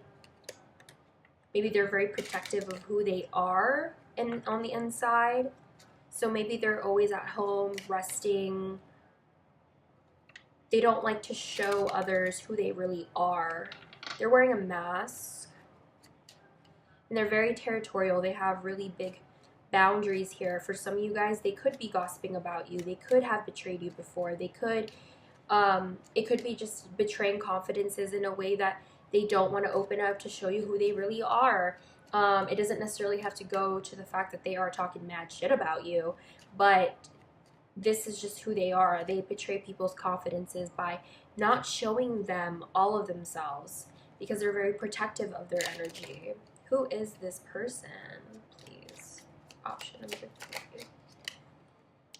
Maybe they're very protective of who they are and on the inside. So maybe they're always at home resting. They don't like to show others who they really are. They're wearing a mask. And they're very territorial. They have really big boundaries here. For some of you guys, they could be gossiping about you. They could have betrayed you before. They could, it could be just betraying confidences in a way that they don't want to open up to show you who they really are. It doesn't necessarily have to go to the fact that they are talking mad shit about you, but this is just who they are. They betray people's confidences by not showing them all of themselves, because they're very protective of their energy. Who is this person, please? Option number 3.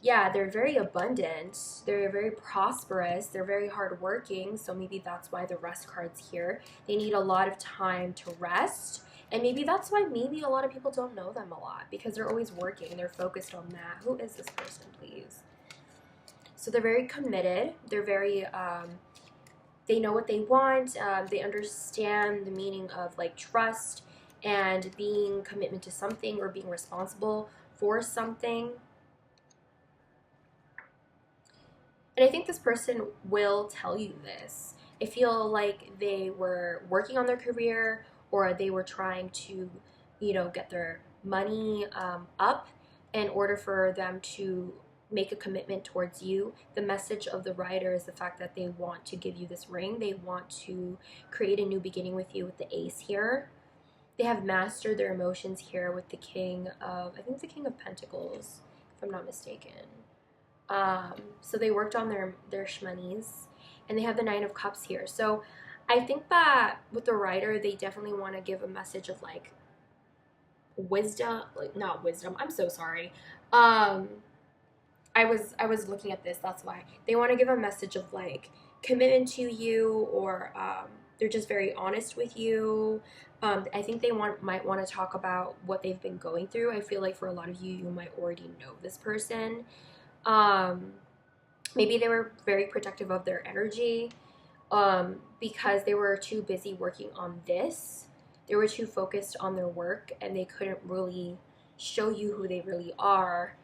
Yeah, they're very abundant. They're very prosperous. They're very hardworking. So maybe that's why the rest card's here. They need a lot of time to rest. And maybe that's why maybe a lot of people don't know them a lot, because they're always working. They're focused on that. Who is this person, please? So they're very committed. They're very, they know what they want. They understand the meaning of like trust and being commitment to something, or being responsible for something. And I think this person will tell you this. I feel like they were working on their career, or they were trying to, get their money up in order for them to make a commitment towards you. The message of the writer is the fact that they want to give you this ring. They want to create a new beginning with you with the ace here. They have mastered their emotions here with the I think the King of Pentacles, if I'm not mistaken. So they worked on their shmoneys, and they have the Nine of Cups here. So I think that with the writer, they definitely want to give a message of like wisdom, like not wisdom. I'm so sorry. I was looking at this. That's why they want to give a message of like commitment to you, or they're just very honest with you. I think they might want to talk about what they've been going through. I feel like for a lot of you, you might already know this person. Maybe they were very protective of their energy because they were too busy working on this. They were too focused on their work, and they couldn't really show you who they really are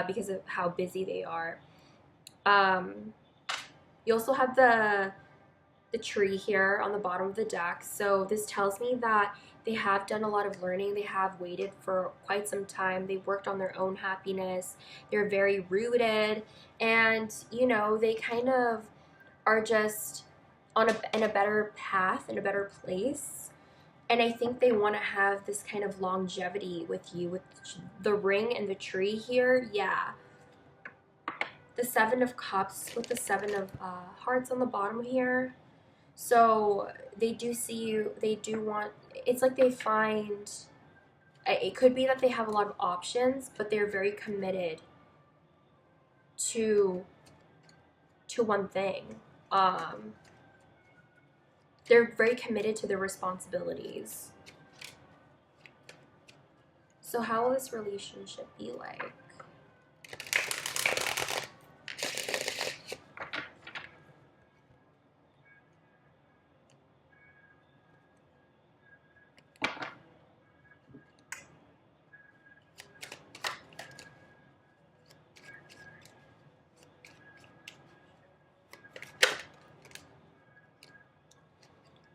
because of how busy they are. You also have the tree here on the bottom of the deck. So this tells me that they have done a lot of learning. They have waited for quite some time. They've worked on their own happiness. They're very rooted, and they kind of are just in a better path, in a better place. And I think they want to have this kind of longevity with you, with the ring and the tree here. Yeah. The Seven of Cups with the Seven of Hearts on the bottom here. So they do see you, they do want, it's like they find, it could be that they have a lot of options, but they're very committed to one thing. They're very committed to their responsibilities. So how will this relationship be like?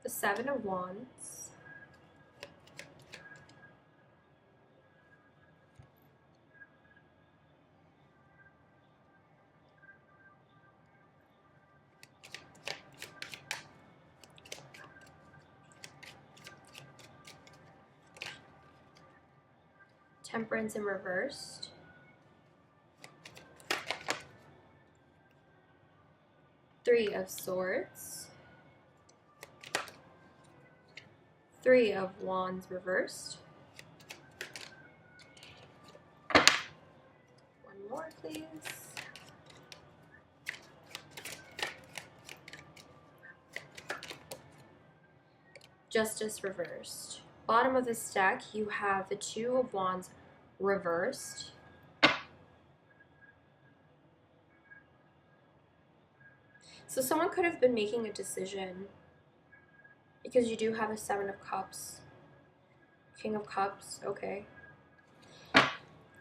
The Seven of Wands. Temperance in reversed. Three of Swords. Three of Wands reversed. One more, please. Justice reversed. Bottom of this deck, you have the Two of Wands reversed. So someone could have been making a decision, because you do have a Seven of Cups. King of Cups, okay.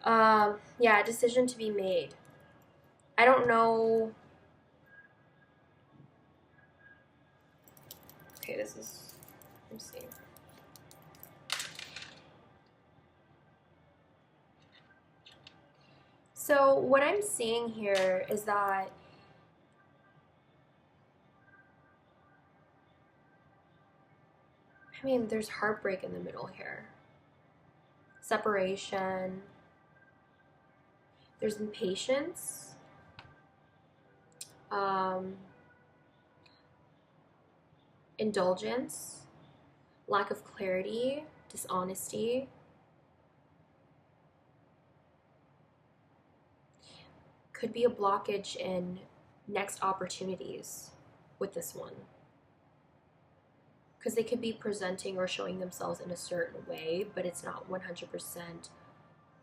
Yeah, a decision to be made. I don't know. Okay, this is, let me see. So what I'm seeing here is that there's heartbreak in the middle here. Separation. There's impatience. Indulgence. Lack of clarity. Dishonesty. Could be a blockage in next opportunities with this one. Because they could be presenting or showing themselves in a certain way, but it's not 100%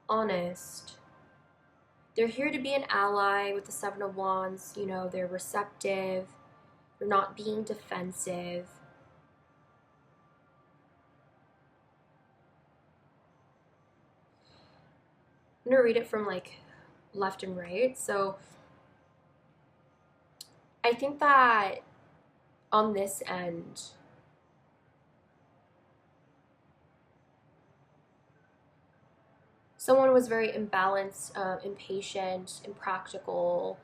honest. They're here to be an ally with the Seven of Wands. They're receptive. They're not being defensive. I'm going to read it from like left and right. So I think that on this end, someone was very imbalanced, impatient, impractical,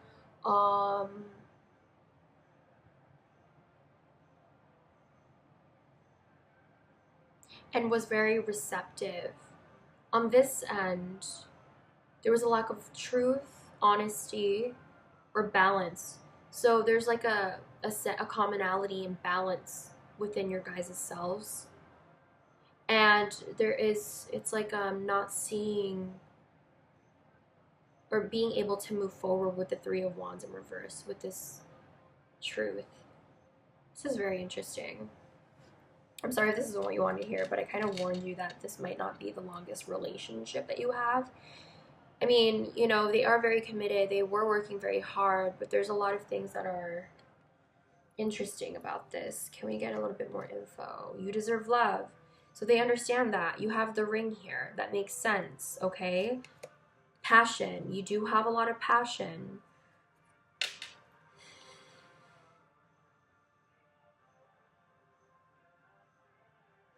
um, and was very receptive. On this end, there was a lack of truth, honesty, or balance. So there's like a commonality and balance within your guys' selves. And it's like not seeing or being able to move forward with the Three of Wands in reverse with this truth. This is very interesting. I'm sorry if this isn't what you wanted to hear, but I kind of warned you that this might not be the longest relationship that you have. I mean, you know, they are very committed. They were working very hard, but there's a lot of things that are interesting about this. Can we get a little bit more info? You deserve love. So they understand that. You have the ring here. That makes sense, okay? Passion. You do have a lot of passion.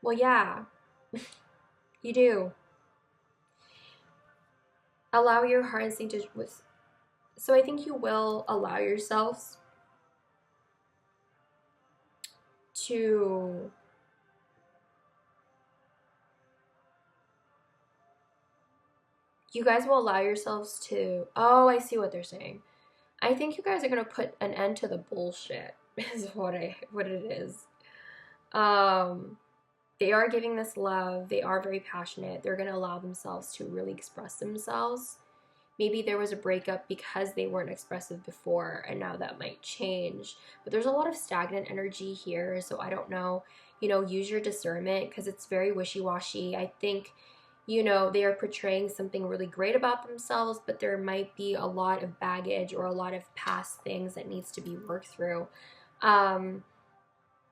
Well, yeah. You do. Allow your heart instinct to... So I think you will allow yourselves to... You guys will allow yourselves to... Oh, I see what they're saying. I think you guys are going to put an end to the bullshit, is what it is. They are giving this love. They are very passionate. They're going to allow themselves to really express themselves. Maybe there was a breakup because they weren't expressive before, and now that might change. But there's a lot of stagnant energy here, so I don't know. You know, use your discernment because it's very wishy-washy. I think, you know, they are portraying something really great about themselves, but there might be a lot of baggage or a lot of past things that needs to be worked through.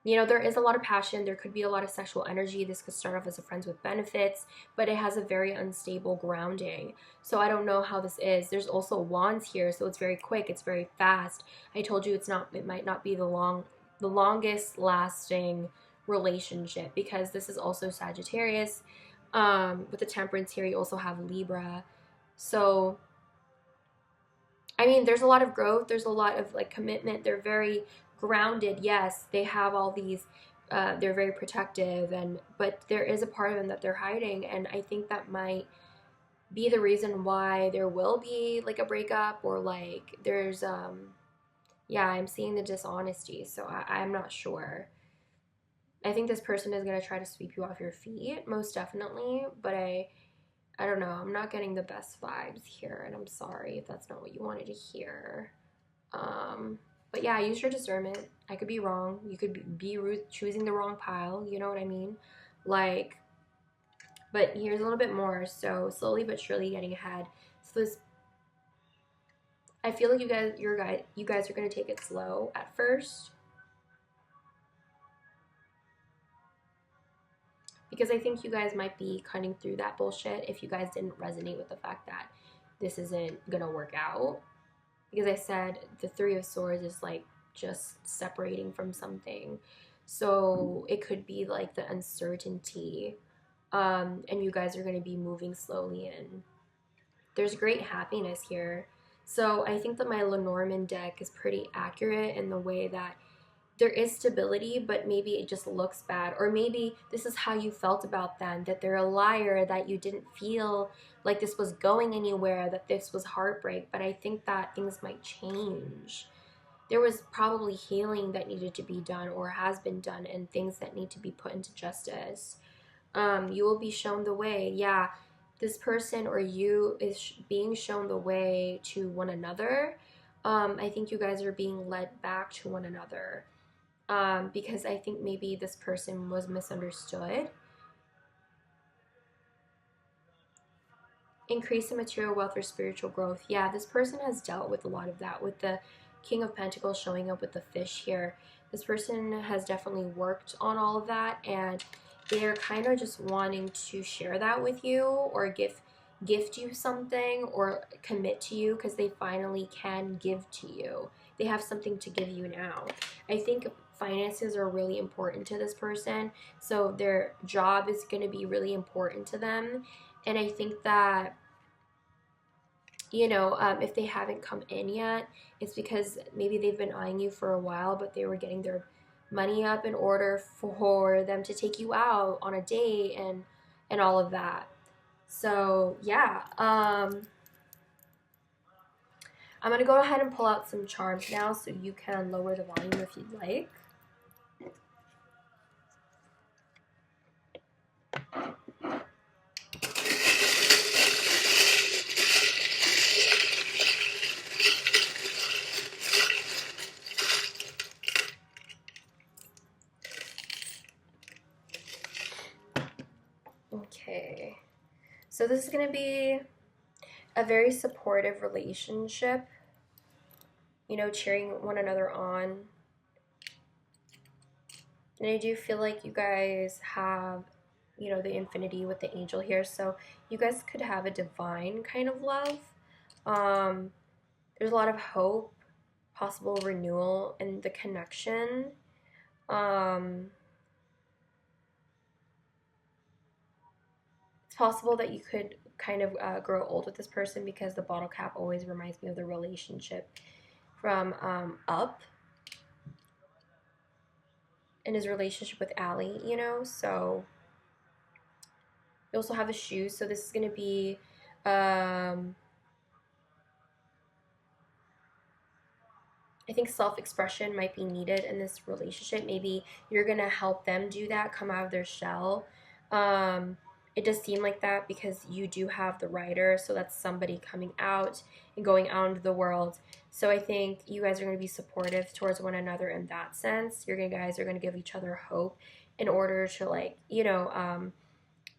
You know, there is a lot of passion. There could be a lot of sexual energy. This could start off as a friends with benefits, but it has a very unstable grounding. So I don't know how this is. There's also wands here, so it's very quick. It's very fast. I told you it might not be the longest lasting relationship because this is also Sagittarius. With the Temperance here, you also have Libra. So, I mean, there's a lot of growth. There's a lot of like commitment. They're very grounded. Yes, they have all these they're very protective, but there is a part of them that they're hiding, and I think that might be the reason why there will be like a breakup, or like there's yeah, I'm seeing the dishonesty, so I'm not sure. I think this person is going to try to sweep you off your feet, most definitely, but I don't know, I'm not getting the best vibes here, and I'm sorry if that's not what you wanted to hear. But yeah, use your discernment. I could be wrong. You could be choosing the wrong pile. You know what I mean? Like, but here's a little bit more. So slowly but surely getting ahead. So this, I feel like you guys are gonna take it slow at first, because I think you guys might be cutting through that bullshit if you guys didn't resonate with the fact that this isn't gonna work out. Because I said the Three of Swords is like just separating from something. So it could be like the uncertainty. And you guys are going to be moving slowly in. There's great happiness here. So I think that my Lenormand deck is pretty accurate in the way that there is stability, but maybe it just looks bad. Or maybe this is how you felt about them, that they're a liar, that you didn't feel like this was going anywhere, that this was heartbreak. But I think that things might change. There was probably healing that needed to be done or has been done, and things that need to be put into justice. You will be shown the way. Yeah, this person or you is being shown the way to one another. I think you guys are being led back to one another. Because I think maybe this person was misunderstood. Increase in material wealth or spiritual growth. Yeah, this person has dealt with a lot of that, with the King of Pentacles showing up with the fish here. This person has definitely worked on all of that, and they're kind of just wanting to share that with you, or gift you something, or commit to you, because they finally can give to you. they have something to give you now. I think finances are really important to this person, so their job is going to be really important to them. And I think that, if they haven't come in yet, it's because maybe they've been eyeing you for a while, but they were getting their money up in order for them to take you out on a date and all of that. So yeah, I'm gonna go ahead and pull out some charms now, so you can lower the volume if you'd like. Okay, so this is gonna be a very supportive relationship, cheering one another on. And I do feel like you guys have, the infinity with the angel here. So you guys could have a divine kind of love. There's a lot of hope, possible renewal in the connection. It's possible that you could kind of grow old with this person, because the bottle cap always reminds me of the relationship from Up, in his relationship with Allie, so you also have the shoes. So this is going to be I think self-expression might be needed in this relationship. Maybe you're going to help them do that, come out of their shell. It does seem like that because you do have the writer, so that's somebody coming out and going out into the world. So I think you guys are going to be supportive towards one another in that sense. Guys are going to give each other hope in order to,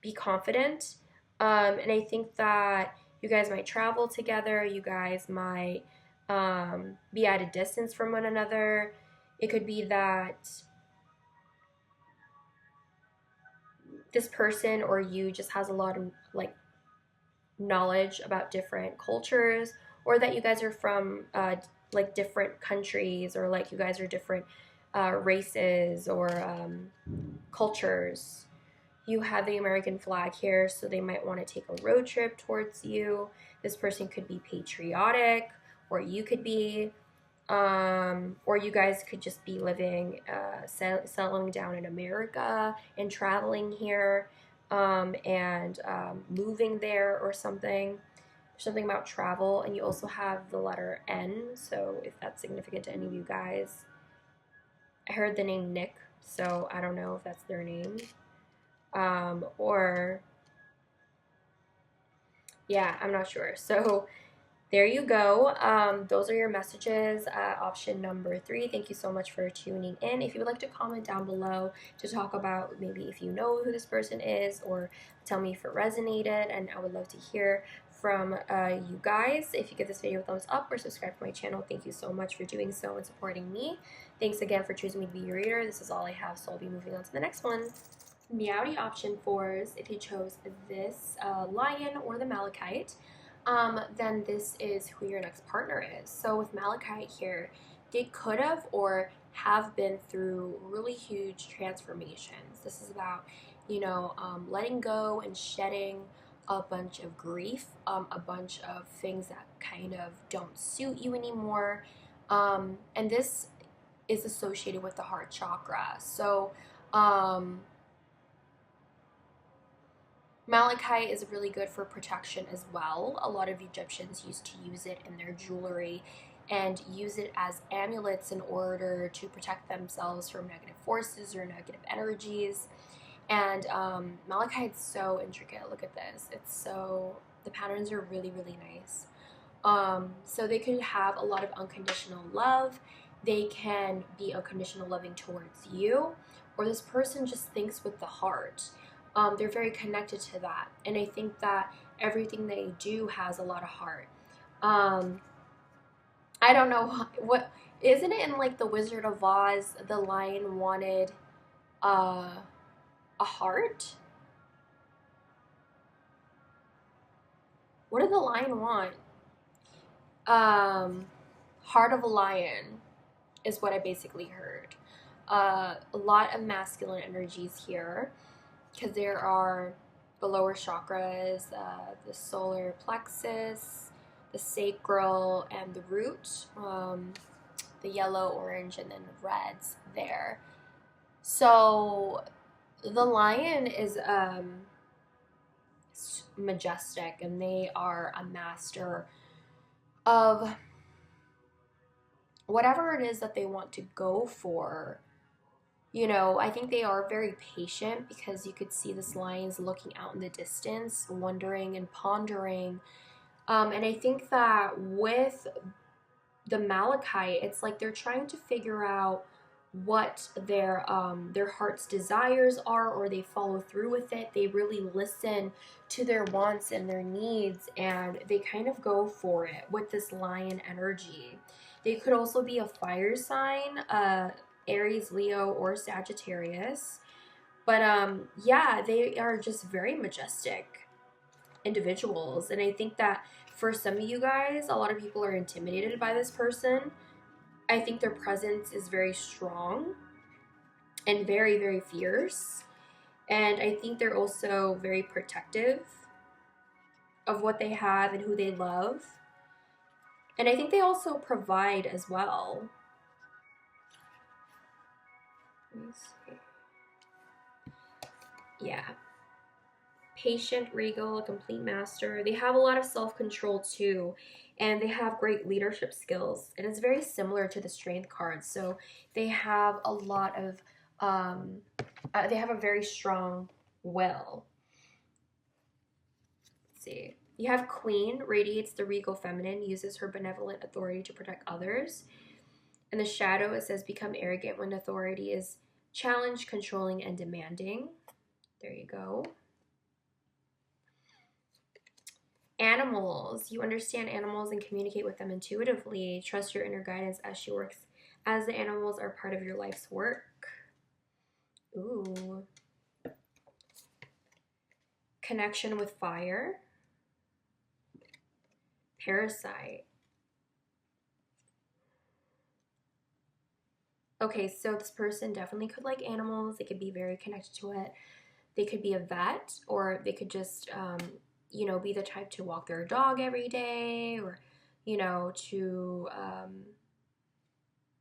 be confident. And I think that you guys might travel together. You guys might be at a distance from one another. It could be that this person or you just has a lot of knowledge about different cultures, or that you guys are from different countries, or you guys are different races or cultures. You have the American flag here, so they might want to take a road trip towards you. This person could be patriotic, or you could be, or you guys could just be living, settling down in America and traveling here, and moving there or something. Something about travel. And you also have the letter N, so if that's significant to any of you guys. I heard the name Nick, so I don't know if that's their name. Or yeah, I'm not sure. So there you go. Those are your messages. Option number 3. Thank you so much for tuning in. If you would like to comment down below to talk about maybe if you know who this person is, or tell me if it resonated, and I would love to hear from you guys. If you give this video a thumbs up or subscribe to my channel, thank you so much for doing so and supporting me. Thanks again for choosing me to be your reader. This is all I have, so I'll be moving on to the next one. Meowdy option 4s, if you chose this lion or the malachite, then this is who your next partner is. So with malachite here, they could have or have been through really huge transformations. This is about, letting go and shedding a bunch of grief, a bunch of things that kind of don't suit you anymore. And this is associated with the heart chakra. So, malachite is really good for protection as well. A lot of Egyptians used to use it in their jewelry and use it as amulets in order to protect themselves from negative forces or negative energies. And malachite is so intricate. Look at this. The patterns are really, really nice. So they could have a lot of unconditional love. They can be unconditional loving towards you, or this person just thinks with the heart. They're very connected to that, and I think that everything they do has a lot of heart. I don't know what isn't it in the Wizard of Oz, the lion wanted a heart? What did the lion want? Heart of a lion is what I basically heard. A lot of masculine energies here, because there are the lower chakras, the solar plexus, the sacral, and the root, the yellow, orange, and then reds there. So the lion is majestic, and they are a master of whatever it is that they want to go for. You know, I think they are very patient, because you could see this lion's looking out in the distance, wondering and pondering. And I think that with the malachite, it's like they're trying to figure out what their heart's desires are, or they follow through with it. They really listen to their wants and their needs, and they kind of go for it with this lion energy. They could also be a fire sign, Aries, Leo, or Sagittarius. But yeah, they are just very majestic individuals. And I think that for some of you guys, a lot of people are intimidated by this person. I think their presence is very strong and very, very fierce. And I think they're also very protective of what they have and who they love. And I think they also provide as well. Let me see. Yeah. Patient, regal, a complete master. They have a lot of self-control too, and they have great leadership skills. And it's very similar to the strength cards. So they have a lot of, they have a very strong will. Let's see. You have Queen, radiates the regal feminine, uses her benevolent authority to protect others. In the shadow, it says become arrogant when authority is challenged, controlling, and demanding. There you go. Animals. You understand animals and communicate with them intuitively. Trust your inner guidance as she works, as the animals are part of your life's work. Ooh. Connection with fire. Parasite. Okay, so this person definitely could like animals. They could be very connected to it. They could be a vet, or they could just, you know, be the type to walk their dog every day, or, you know, to,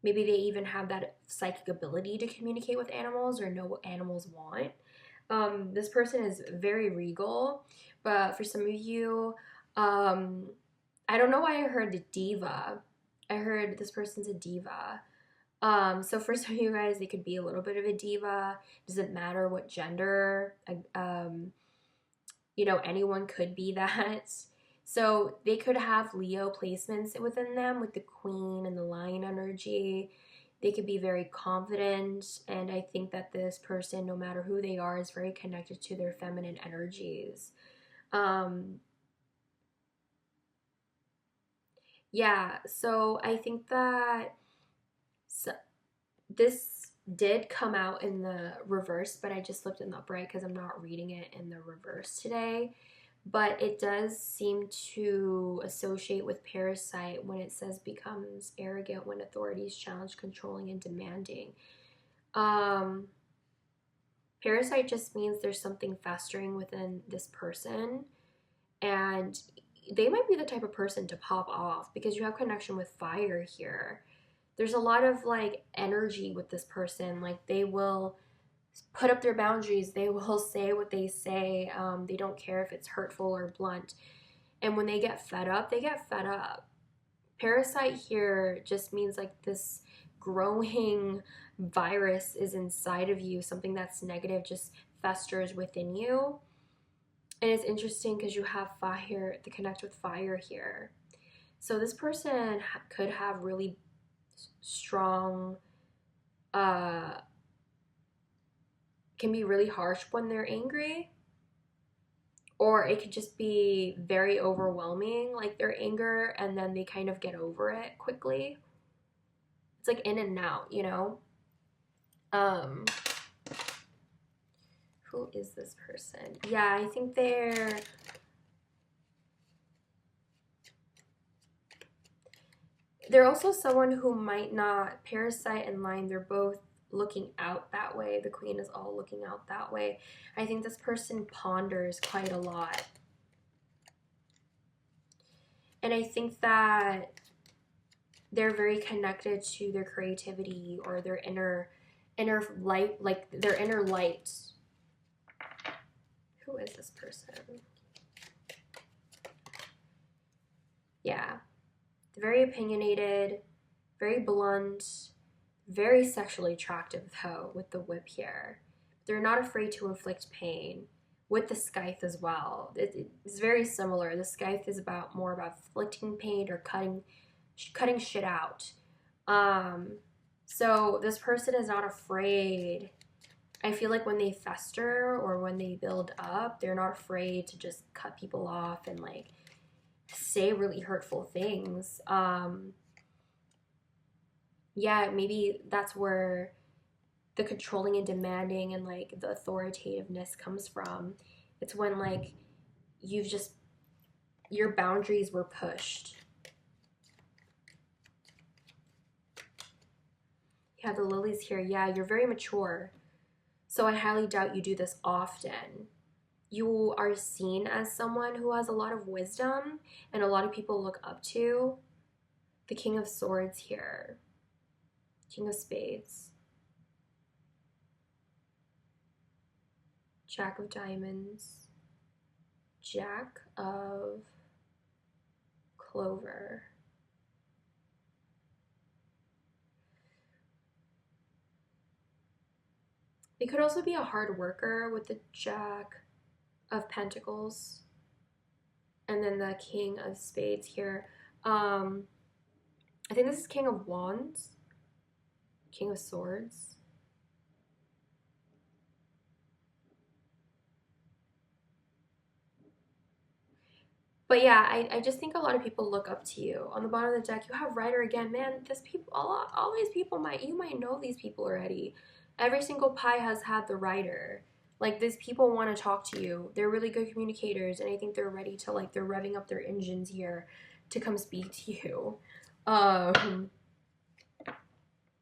maybe they even have that psychic ability to communicate with animals or know what animals want. This person is very regal, but for some of you, I don't know why I heard the diva. I heard this person's a diva. So for some of you guys, they could be a little bit of a diva. Doesn't matter what gender. You know, anyone could be that. So they could have Leo placements within them with the Queen and the Lion energy. They could be very confident, and I think that this person, no matter who they are, is very connected to their feminine energies. Yeah, so I think that this did come out in the reverse, but I just flipped it in the upright because I'm not reading it in the reverse today. But it does seem to associate with parasite when it says becomes arrogant when authorities challenge, controlling, and demanding. Parasite just means there's something festering within this person, and they might be the type of person to pop off because you have connection with fire here. There's a lot of like energy with this person. Like they will put up their boundaries. They will say what they say. They don't care if it's hurtful or blunt. And when they get fed up, they get fed up. Parasite here just means like this growing virus is inside of you. Something that's negative just festers within you. And it's interesting because you have fire, the connect with fire here. So this person could have really strong, can be really harsh when they're angry, or it could just be very overwhelming, like their anger, and then they kind of get over it quickly. It's like in and out, you know. Who is this person? Yeah, I think They're also someone who might not parasite and line. They're both looking out that way. The queen is all looking out that way. I think this person ponders quite a lot. And I think that they're very connected to their creativity or their inner light, like their inner light. Who is this person? Yeah. Very opinionated, very blunt, very sexually attractive though, with the whip here. They're not afraid to inflict pain. With the scythe as well. It's very similar. The scythe is more about inflicting pain or cutting shit out. So this person is not afraid. I feel like when they fester or when they build up, they're not afraid to just cut people off and like say really hurtful things. Yeah, maybe that's where the controlling and demanding and like the authoritativeness comes from. It's when like your boundaries were pushed. You have the lilies here. Yeah, you're very mature. So I highly doubt you do this often. You are seen as someone who has a lot of wisdom and a lot of people look up to. The King of Swords here. King of Spades. Jack of Diamonds. Jack of Clover. They could also be a hard worker with the Jack of Pentacles. And then the King of Spades here. I think this is King of Wands. King of Swords. But yeah, I just think a lot of people look up to you. On the bottom of the deck, you have Rider again. Man, this people, all these people you might know these people already. Every single pie has had the Rider. Like, these people want to talk to you. They're really good communicators, and I think they're ready to, like, they're revving up their engines here to come speak to you.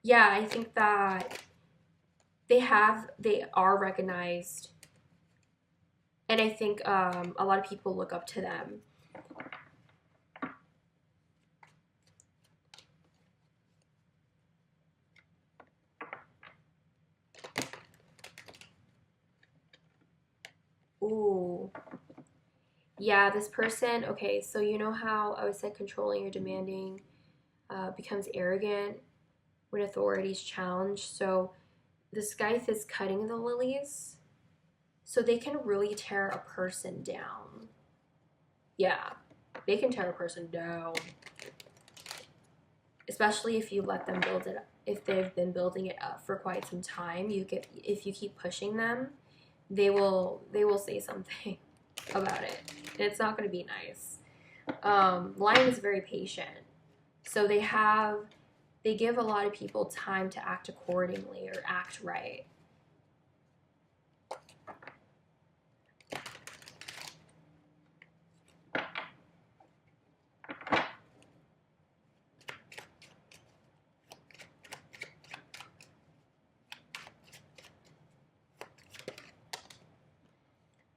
Yeah, I think that they are recognized, and I think a lot of people look up to them. Ooh. Yeah, this person, okay, so you know how I said controlling or demanding becomes arrogant when authority is challenged? So the scythe is cutting the lilies, so they can really tear a person down. Yeah, they can tear a person down. Especially if you let them build it up. If they've been building it up for quite some time, if you keep pushing them, they will say something about it, and it's not going to be nice. Lion is very patient, so they give a lot of people time to act accordingly or act right.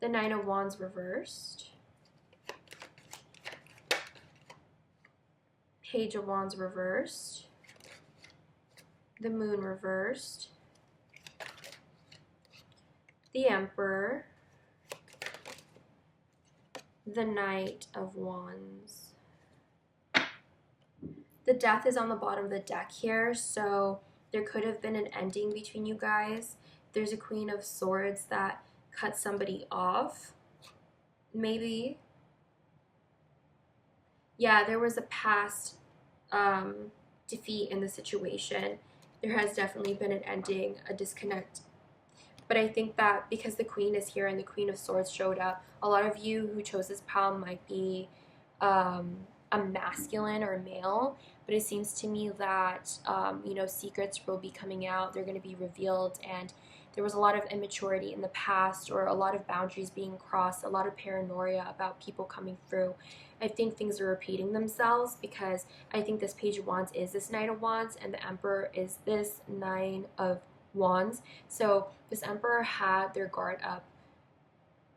The Nine of Wands reversed. Page of Wands reversed. The Moon reversed. The Emperor. The Knight of Wands. The Death is on the bottom of the deck here, so there could have been an ending between you guys. There's a Queen of Swords that cut somebody off, maybe. Yeah, there was a past defeat in the situation. There has definitely been an ending, a disconnect. But I think that because the Queen is here and the Queen of Swords showed up, a lot of you who chose this pile might be a masculine or a male, but it seems to me that, you know, secrets will be coming out, they're going to be revealed, and there was a lot of immaturity in the past, or a lot of boundaries being crossed, a lot of paranoia about people coming through. I think things are repeating themselves, because I think this Page of Wands is this Knight of Wands, and the Emperor is this Nine of Wands. So this Emperor had their guard up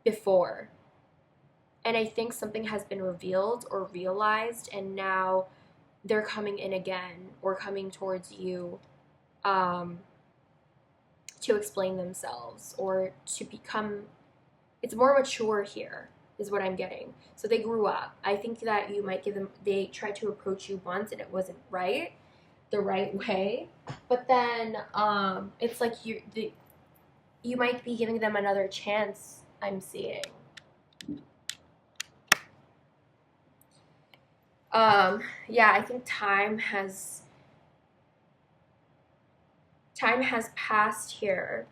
before, and I think something has been revealed or realized, and now they're coming in again, or coming towards you, to explain themselves, or to become, it's more mature here, is what I'm getting. So they grew up. I think that you might give them, they tried to approach you once and it wasn't right, the right way, but then it's like you might be giving them another chance, I'm seeing. Yeah, I think time has passed here,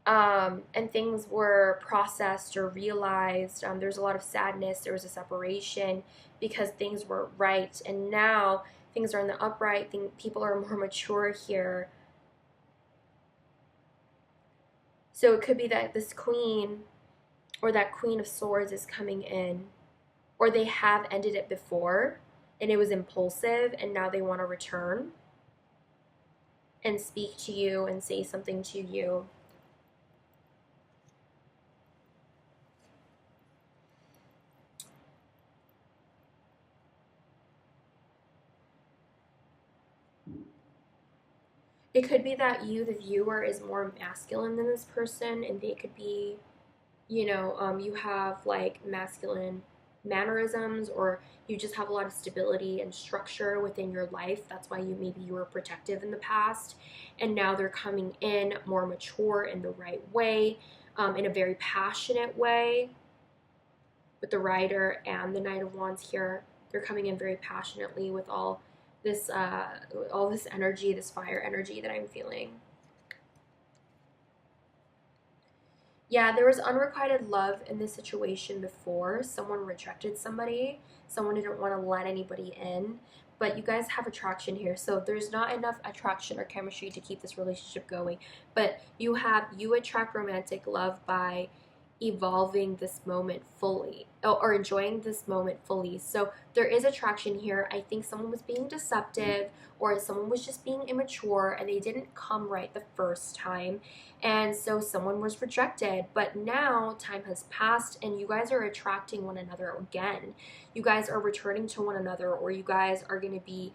and things were processed or realized. There's a lot of sadness. There was a separation because things were right, and now things are in the upright. People are more mature here. So it could be that this Queen, or that Queen of Swords, is coming in, or they have ended it before and it was impulsive, and now they want to return and speak to you and say something to you. It could be that you, the viewer, is more masculine than this person, and they could be, you know, you have like masculine mannerisms, or you just have a lot of stability and structure within your life. That's why you were protective in the past, and now they're coming in more mature in the right way, in a very passionate way. With the Rider and the Knight of Wands here, they're coming in very passionately with all this energy, this fire energy that I'm feeling. Yeah, there was unrequited love in this situation before. Someone rejected somebody. Someone didn't want to let anybody in. But you guys have attraction here. So there's not enough attraction or chemistry to keep this relationship going. But you attract romantic love by evolving this moment fully, or enjoying this moment fully. So there is attraction here. I think someone was being deceptive, or someone was just being immature, and they didn't come right the first time, and so someone was rejected. But now time has passed, and you guys are attracting one another again. You guys are returning to one another, or you guys are going to be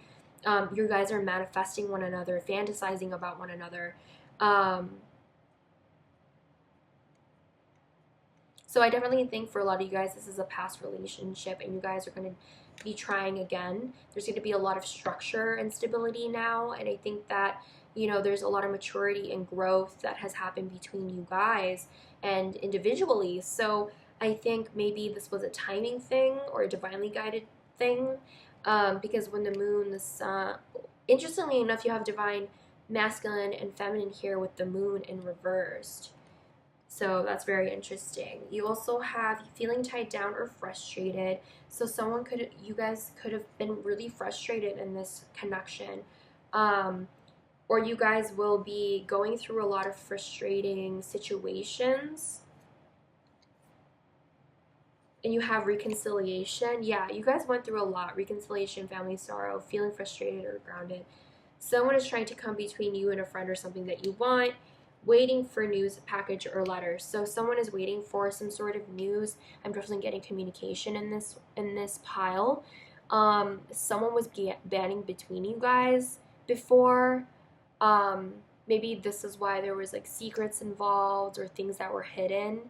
you guys are manifesting one another, fantasizing about one another. So I definitely think for a lot of you guys, this is a past relationship, and you guys are going to be trying again. There's going to be a lot of structure and stability now, and I think that, you know, there's a lot of maturity and growth that has happened between you guys and individually. So I think maybe this was a timing thing, or a divinely guided thing, because when the moon, the sun, interestingly enough, you have divine masculine and feminine here with the moon in reversed. So that's very interesting. You also have feeling tied down or frustrated. So you guys could have been really frustrated in this connection. Or you guys will be going through a lot of frustrating situations. And you have reconciliation. Yeah, you guys went through a lot. Reconciliation, family sorrow, feeling frustrated or grounded. Someone is trying to come between you and a friend or something that you want. Waiting for news, package, or letter. So someone is waiting for some sort of news. I'm definitely getting communication in this pile. Someone was banning between you guys before. Maybe this is why there was like secrets involved, or things that were hidden.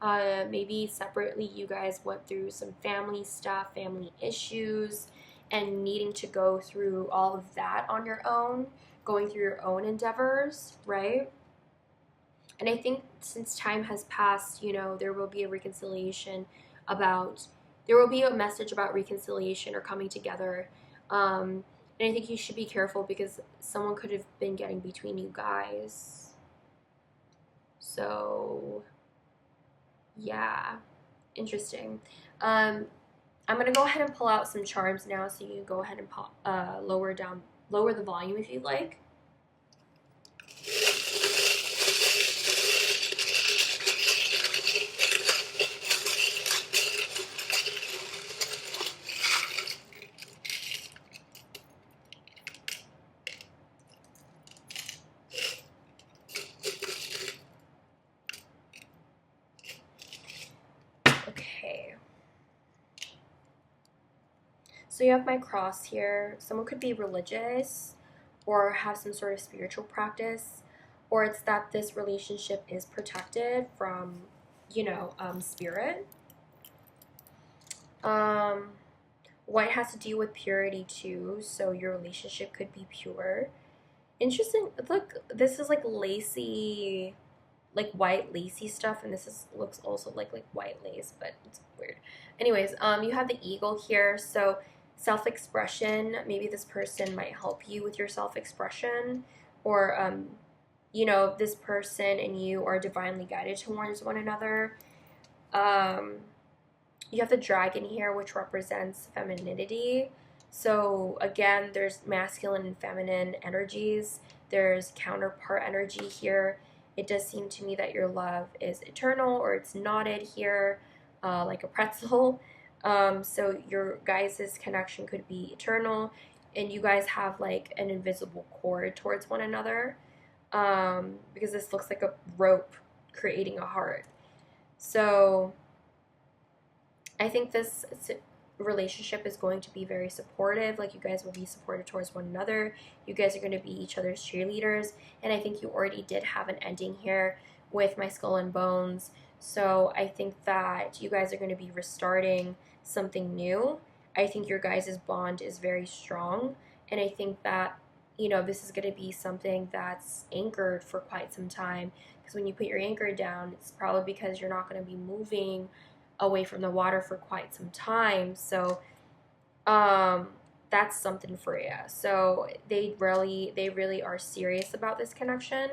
Maybe separately you guys went through some family stuff, family issues, and needing to go through all of that on your own, going through your own endeavors, right? And I think since time has passed, you know, there will be a reconciliation there will be a message about reconciliation or coming together. And I think you should be careful, because someone could have been getting between you guys. So, yeah, interesting. I'm going to go ahead and pull out some charms now, so you can go ahead and lower the volume if you'd like. Okay. So you have my cross here. Someone could be religious or have some sort of spiritual practice, or it's that this relationship is protected from, spirit. White has to do with purity too, so your relationship could be pure. Interesting. Look, this is like lacy, like white lacy stuff, and looks also like white lace, but it's weird. Anyways, you have the eagle here, so self-expression. Maybe this person might help you with your self-expression, or this person and you are divinely guided towards one another. You have the dragon here, which represents femininity. So again, there's masculine and feminine energies. There's counterpart energy here. It does seem to me that your love is eternal, or it's knotted here, like a pretzel. So your guys' connection could be eternal, and you guys have like an invisible cord towards one another, because this looks like a rope creating a heart. So I think this relationship is going to be very supportive. Like, you guys will be supportive towards one another. You guys are going to be each other's cheerleaders. And I think you already did have an ending here with my skull and bones. So I think that you guys are going to be restarting something new. I think your guys' bond is very strong. And I think that, this is going to be something that's anchored for quite some time. Because when you put your anchor down, it's probably because you're not going to be moving away from the water for quite some time. So that's something for you. So they really are serious about this connection.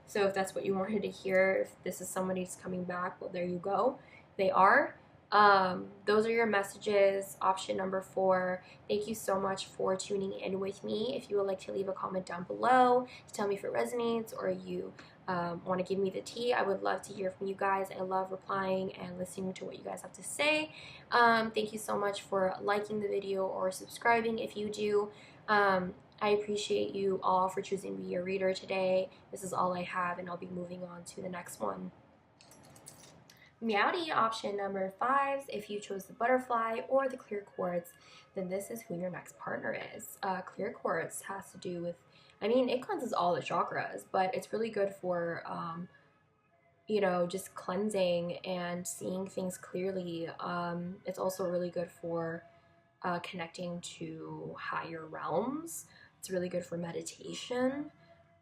So if that's what you wanted to hear, if this is somebody who's coming back, well, there you go. They are. Those are your messages. Option number 4. Thank you so much for tuning in with me. If you would like to leave a comment down below to tell me if it resonates, or you want to give me the tea, I would love to hear from you guys. I love replying and listening to what you guys have to say. Thank you so much for liking the video or subscribing if you do. I appreciate you all for choosing to be your reader today. This is all I have, and I'll be moving on to the next one. Meowdy, option number 5. If you chose the butterfly or the clear quartz, then this is who your next partner is. Clear quartz has to do with, it cleanses all the chakras, but it's really good for, just cleansing and seeing things clearly. It's also really good for connecting to higher realms. It's really good for meditation.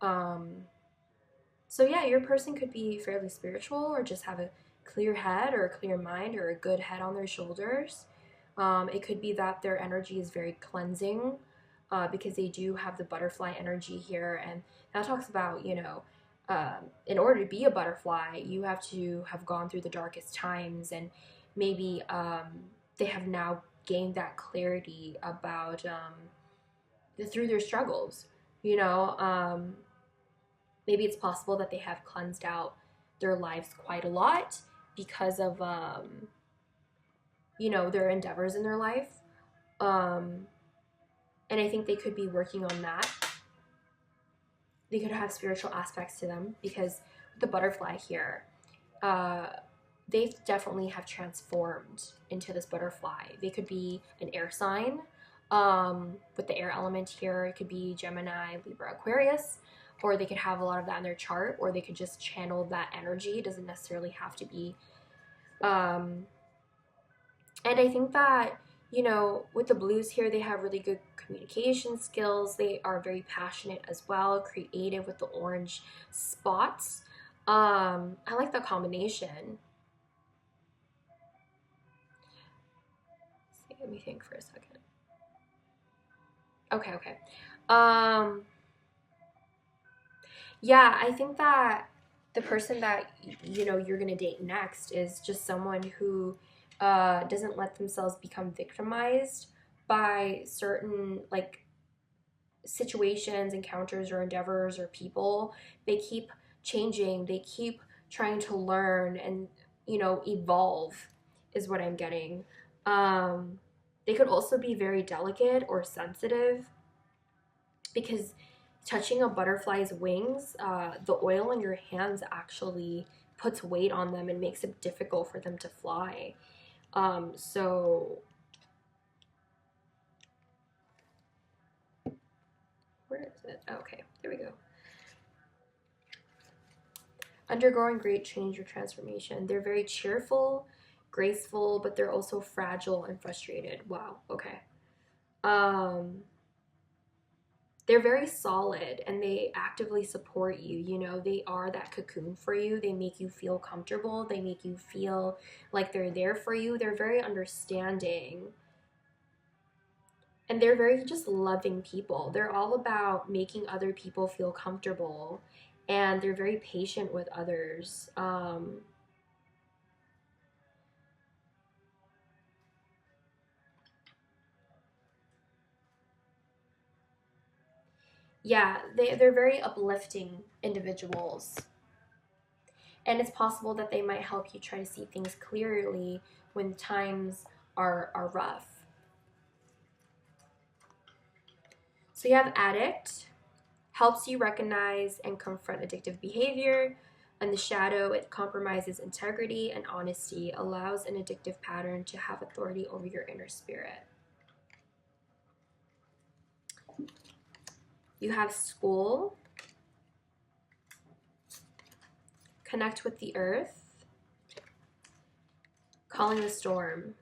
So yeah, your person could be fairly spiritual, or just have a clear head or a clear mind or a good head on their shoulders. It could be that their energy is very cleansing, because they do have the butterfly energy here, and that talks about, in order to be a butterfly, you have to have gone through the darkest times, and maybe they have now gained that clarity about through their struggles. Maybe it's possible that they have cleansed out their lives quite a lot because of their endeavors in their life, and I think they could be working on that. They could have spiritual aspects to them, because the butterfly here, they definitely have transformed into this butterfly. They could be an air sign, with the air element here. It could be Gemini, Libra, Aquarius, or they could have a lot of that in their chart, or they could just channel that energy. It doesn't necessarily have to be. And I think that, with the blues here, they have really good communication skills. They are very passionate as well, creative with the orange spots. I like the combination. Let me think for a second. Okay. Yeah, I think that the person that, you're going to date next is just someone who doesn't let themselves become victimized by certain like situations, encounters, or endeavors or people. They keep changing, they keep trying to learn and, you know, evolve, is what I'm getting. They could also be very delicate or sensitive because touching a butterfly's wings, the oil in your hands actually puts weight on them and makes it difficult for them to fly. So where is it? Okay, there we go. Undergoing great change or transformation. They're very cheerful, graceful, but they're also fragile and frustrated. Wow, okay. They're very solid and they actively support you. You know, they are that cocoon for you. They make you feel comfortable. They make you feel like they're there for you. They're very understanding. And they're very just loving people. They're all about making other people feel comfortable. And they're very patient with others. Yeah, they're very uplifting individuals. And it's possible that they might help you try to see things clearly when times are rough. So you have addict, helps you recognize and confront addictive behavior. And the shadow, it compromises integrity and honesty, allows an addictive pattern to have authority over your inner spirit. You have school, connect with the earth, calling the storm.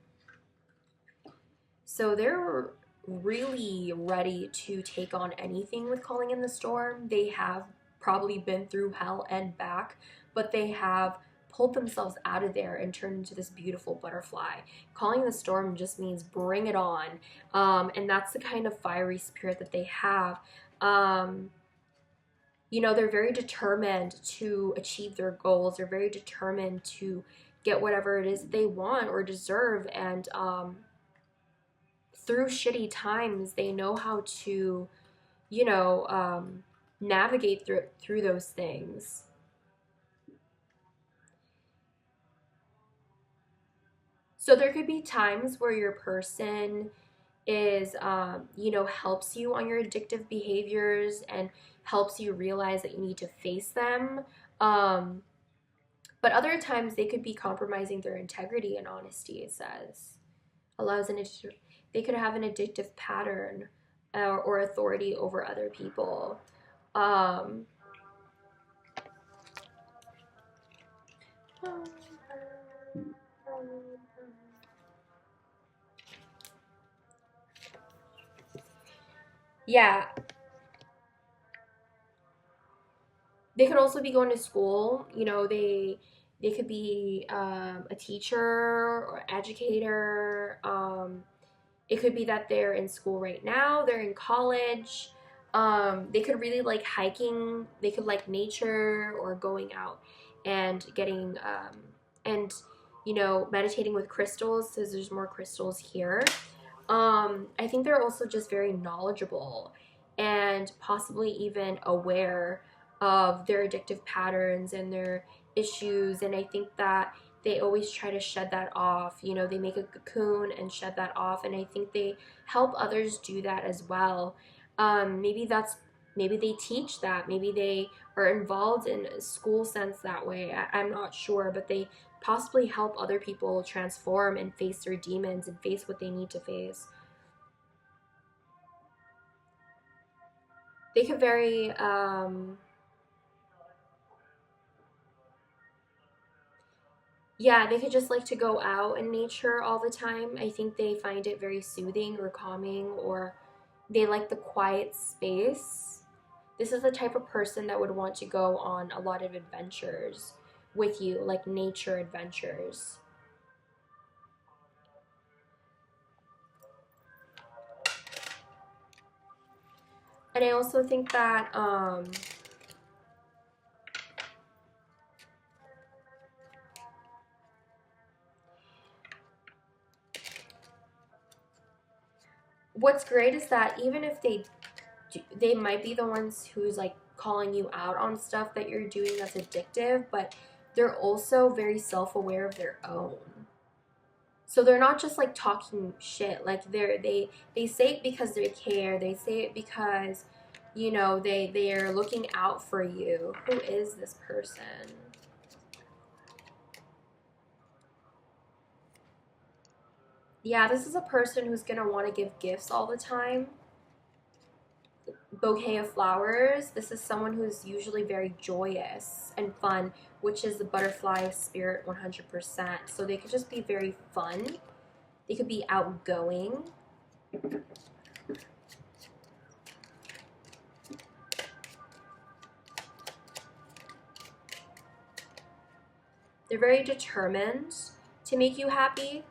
So they're really ready to take on anything with calling in the storm. They have probably been through hell and back, but they have pulled themselves out of there and turned into this beautiful butterfly. Calling the storm just means bring it on. And that's the kind of fiery spirit that they have. You know, they're very determined to achieve their goals. They're very determined to get whatever it is that they want or deserve. And through shitty times, they know how to, you know, navigate through those things. So there could be times where your person is, you know, helps you on your addictive behaviors and helps you realize that you need to face them. But other times they could be compromising their integrity and honesty, it says. Allows an they could have an addictive pattern or authority over other people. Yeah, they could also be going to school. You know, they could be a teacher or educator. It could be that they're in school right now. They're in college. They could really like hiking. They could like nature or going out and getting and you know, meditating with crystals, because there's more crystals here. I think they're also just very knowledgeable and possibly even aware of their addictive patterns and their issues. And I think that they always try to shed that off. You know, they make a cocoon and shed that off. And I think they help others do that as well. Maybe they teach that. Maybe they are involved in a school sense that way. I'm not sure, but they possibly help other people transform and face their demons and face what they need to face. They could very yeah, they could just like to go out in nature all the time. I think they find it very soothing or calming, or they like the quiet space. This is the type of person that would want to go on a lot of adventures with you, like nature adventures. And I also think that what's great is that even if they might be the ones who's like calling you out on stuff that you're doing that's addictive, but they're also very self-aware of their own. So they're not just like talking shit. Like they say it because they care. They say it because, you know, they're looking out for you. Who is this person? Yeah, this is a person who's gonna want to give gifts all the time. Bouquet of flowers. This is someone who's usually very joyous and fun, which is the butterfly spirit 100%. So they could just be very fun. They could be outgoing. They're very determined to make you happy.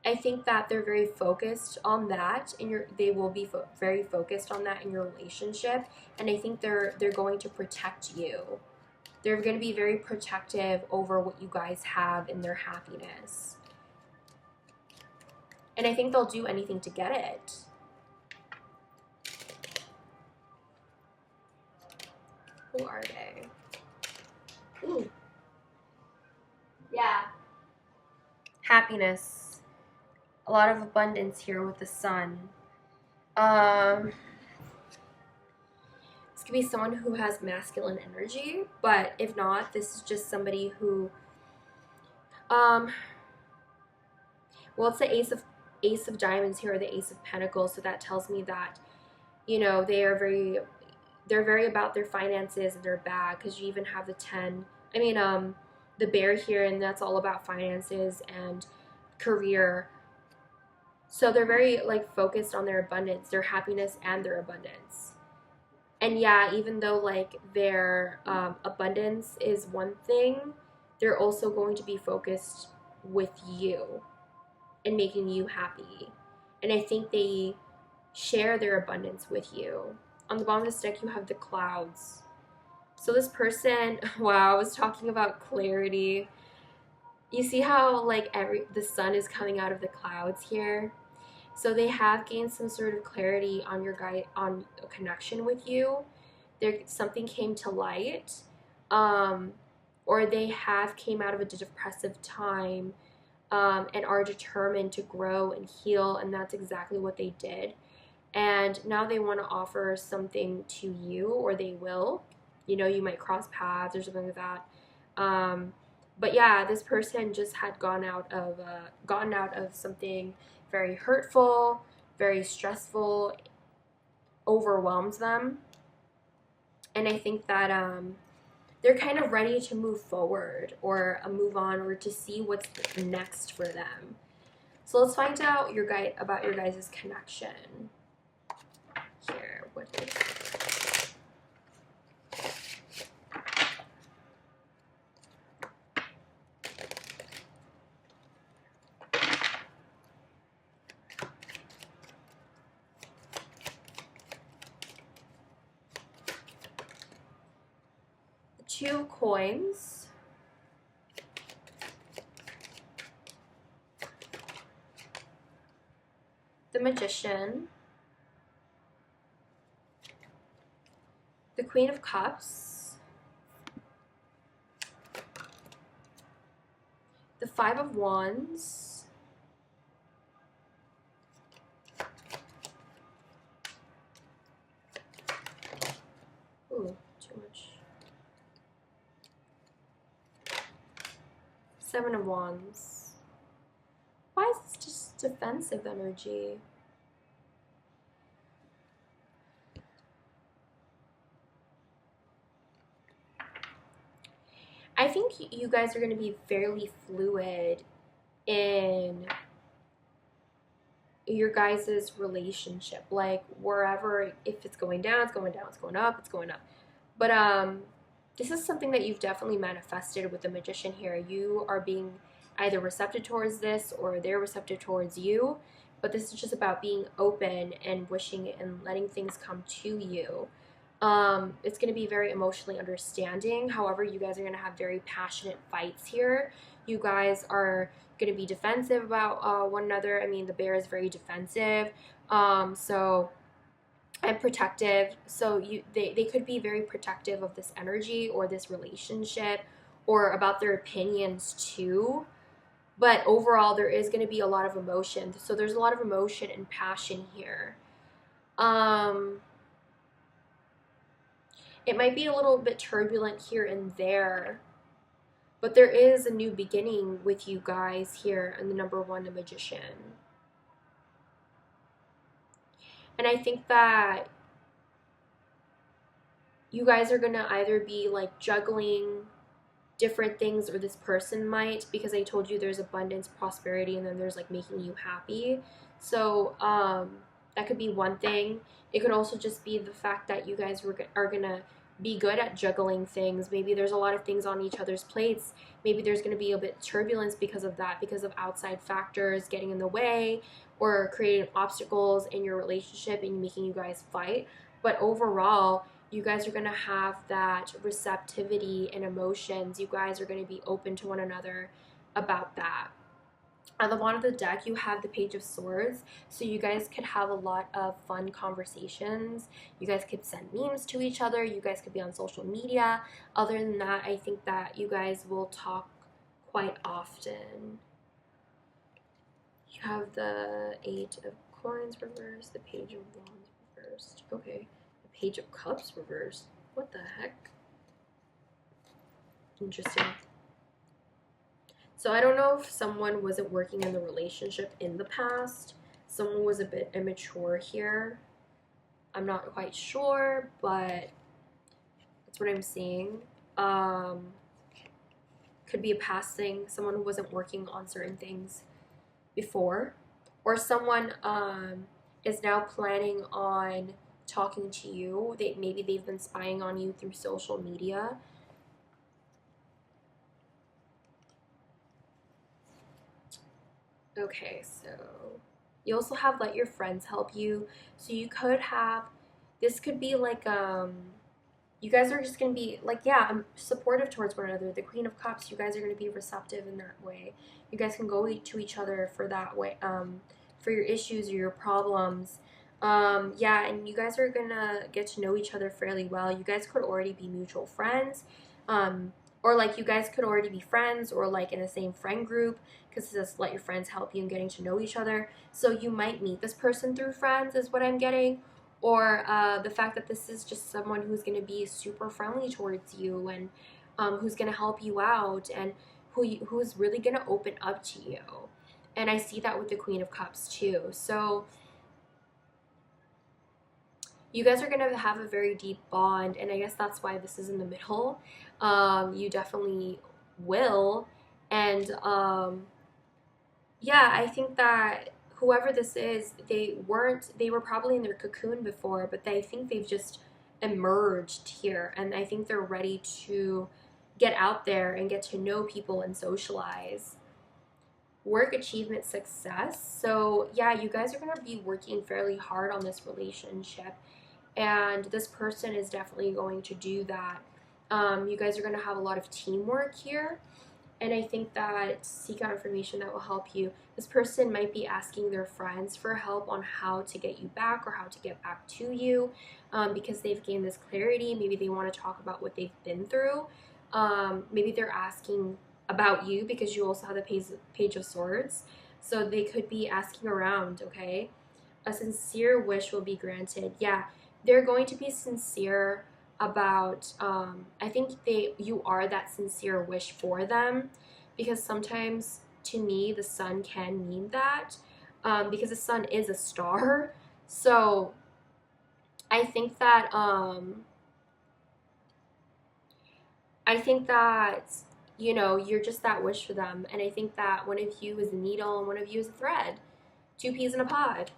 I think that they're very focused on that, and they will be very focused on that in your relationship. And I think they're going to protect you. They're going to be very protective over what you guys have in their happiness. And I think they'll do anything to get it. Who are they? Ooh. Yeah. Happiness. A lot of abundance here with the sun. This could be someone who has masculine energy, but if not, this is just somebody who, well, it's the Ace of Diamonds here, or the Ace of Pentacles, so that tells me that, you know, they're very about their finances and their bag, because you even have the 10, the bear here, and that's all about finances and career. So they're very like focused on their abundance, their happiness, and their abundance. And yeah, even though like their abundance is one thing, they're also going to be focused with you and making you happy. And I think they share their abundance with you. On the bottom of the deck, you have the clouds. So this person, wow, I was talking about clarity. You see how like the sun is coming out of the clouds here? So they have gained some sort of clarity on on a connection with you. Something came to light, or they have came out of a depressive time, and are determined to grow and heal, and that's exactly what they did. And now they want to offer something to you, or they will. You know, you might cross paths or something like that. But yeah, this person just had gotten out of something very hurtful, very stressful, overwhelms them. And I think that they're kind of ready to move forward, or move on, or to see what's next for them. So let's find out about your guys' connection. Here, what is the 2 coins, the Magician, the Queen of Cups, the 5 of Wands, ooh, too much, 7 of Wands. Why is this just defensive energy? I think you guys are going to be fairly fluid in your guys' relationship. Like, wherever, if it's going down, it's going down, it's going up, it's going up. But this is something that you've definitely manifested with the Magician here. You are being either receptive towards this, or they're receptive towards you. But this is just about being open and wishing and letting things come to you. It's going to be very emotionally understanding. However, you guys are going to have very passionate fights here. You guys are going to be defensive about one another. I mean, the bear is very defensive. So and protective. So they could be very protective of this energy or this relationship or about their opinions too. But overall, there is going to be a lot of emotion. So there's a lot of emotion and passion here. It might be a little bit turbulent here and there, but there is a new beginning with you guys here in the number one, the Magician. And I think that you guys are going to either be like juggling different things, or this person might, because I told you there's abundance, prosperity, and then there's like making you happy. So that could be one thing. It could also just be the fact that you guys are gonna be good at juggling things. Maybe there's a lot of things on each other's plates. Maybe there's going to be a bit of turbulence because of that, because of outside factors getting in the way or creating obstacles in your relationship and making you guys fight. But overall, you guys are going to have that receptivity and emotions. You guys are going to be open to one another about that. At the bottom of the deck, you have the Page of Swords, so you guys could have a lot of fun conversations. You guys could send memes to each other. You guys could be on social media. Other than that, I think that you guys will talk quite often. You have the 8 of Coins reversed, the Page of Wands reversed. Okay, the Page of Cups reversed. What the heck? Interesting. So I don't know if someone wasn't working in the relationship in the past. Someone was a bit immature here. I'm not quite sure, but that's what I'm seeing. Could be a past thing. Someone who wasn't working on certain things before. Or someone is now planning on talking to you. Maybe they've been spying on you through social media. Okay, so you also have let your friends help you. So you could have, this could be like, you guys are just going to be like, yeah, supportive towards one another. The Queen of Cups, you guys are going to be receptive in that way. You guys can go to each other for that way, for your issues or your problems. Yeah, and you guys are going to get to know each other fairly well. You guys could already be mutual friends. Or like you guys could already be friends or like in the same friend group, because it says let your friends help you in getting to know each other. So you might meet this person through friends is what I'm getting. Or the fact that this is just someone who's going to be super friendly towards you and who's going to help you out and who's really going to open up to you. And I see that with the Queen of Cups too. So you guys are going to have a very deep bond, and I guess that's why this is in the middle. You definitely will. And yeah, I think that whoever this is, they were probably in their cocoon before, but I think they've just emerged here, and I think they're ready to get out there and get to know people and socialize. Work, achievement, success. So yeah, you guys are going to be working fairly hard on this relationship, and this person is definitely going to do that. You guys are going to have a lot of teamwork here, and I think that seek out information that will help you. This person might be asking their friends for help on how to get you back or how to get back to you, because they've gained this clarity. Maybe they want to talk about what they've been through. Maybe they're asking about you because you also have the Page of Swords. So they could be asking around, okay? A sincere wish will be granted. Yeah, they're going to be sincere about, I think you are that sincere wish for them, because sometimes to me the sun can mean that, because the sun is a star. So I think that you know, you're just that wish for them, and I think that one of you is a needle and one of you is a thread. 2 peas in a pod.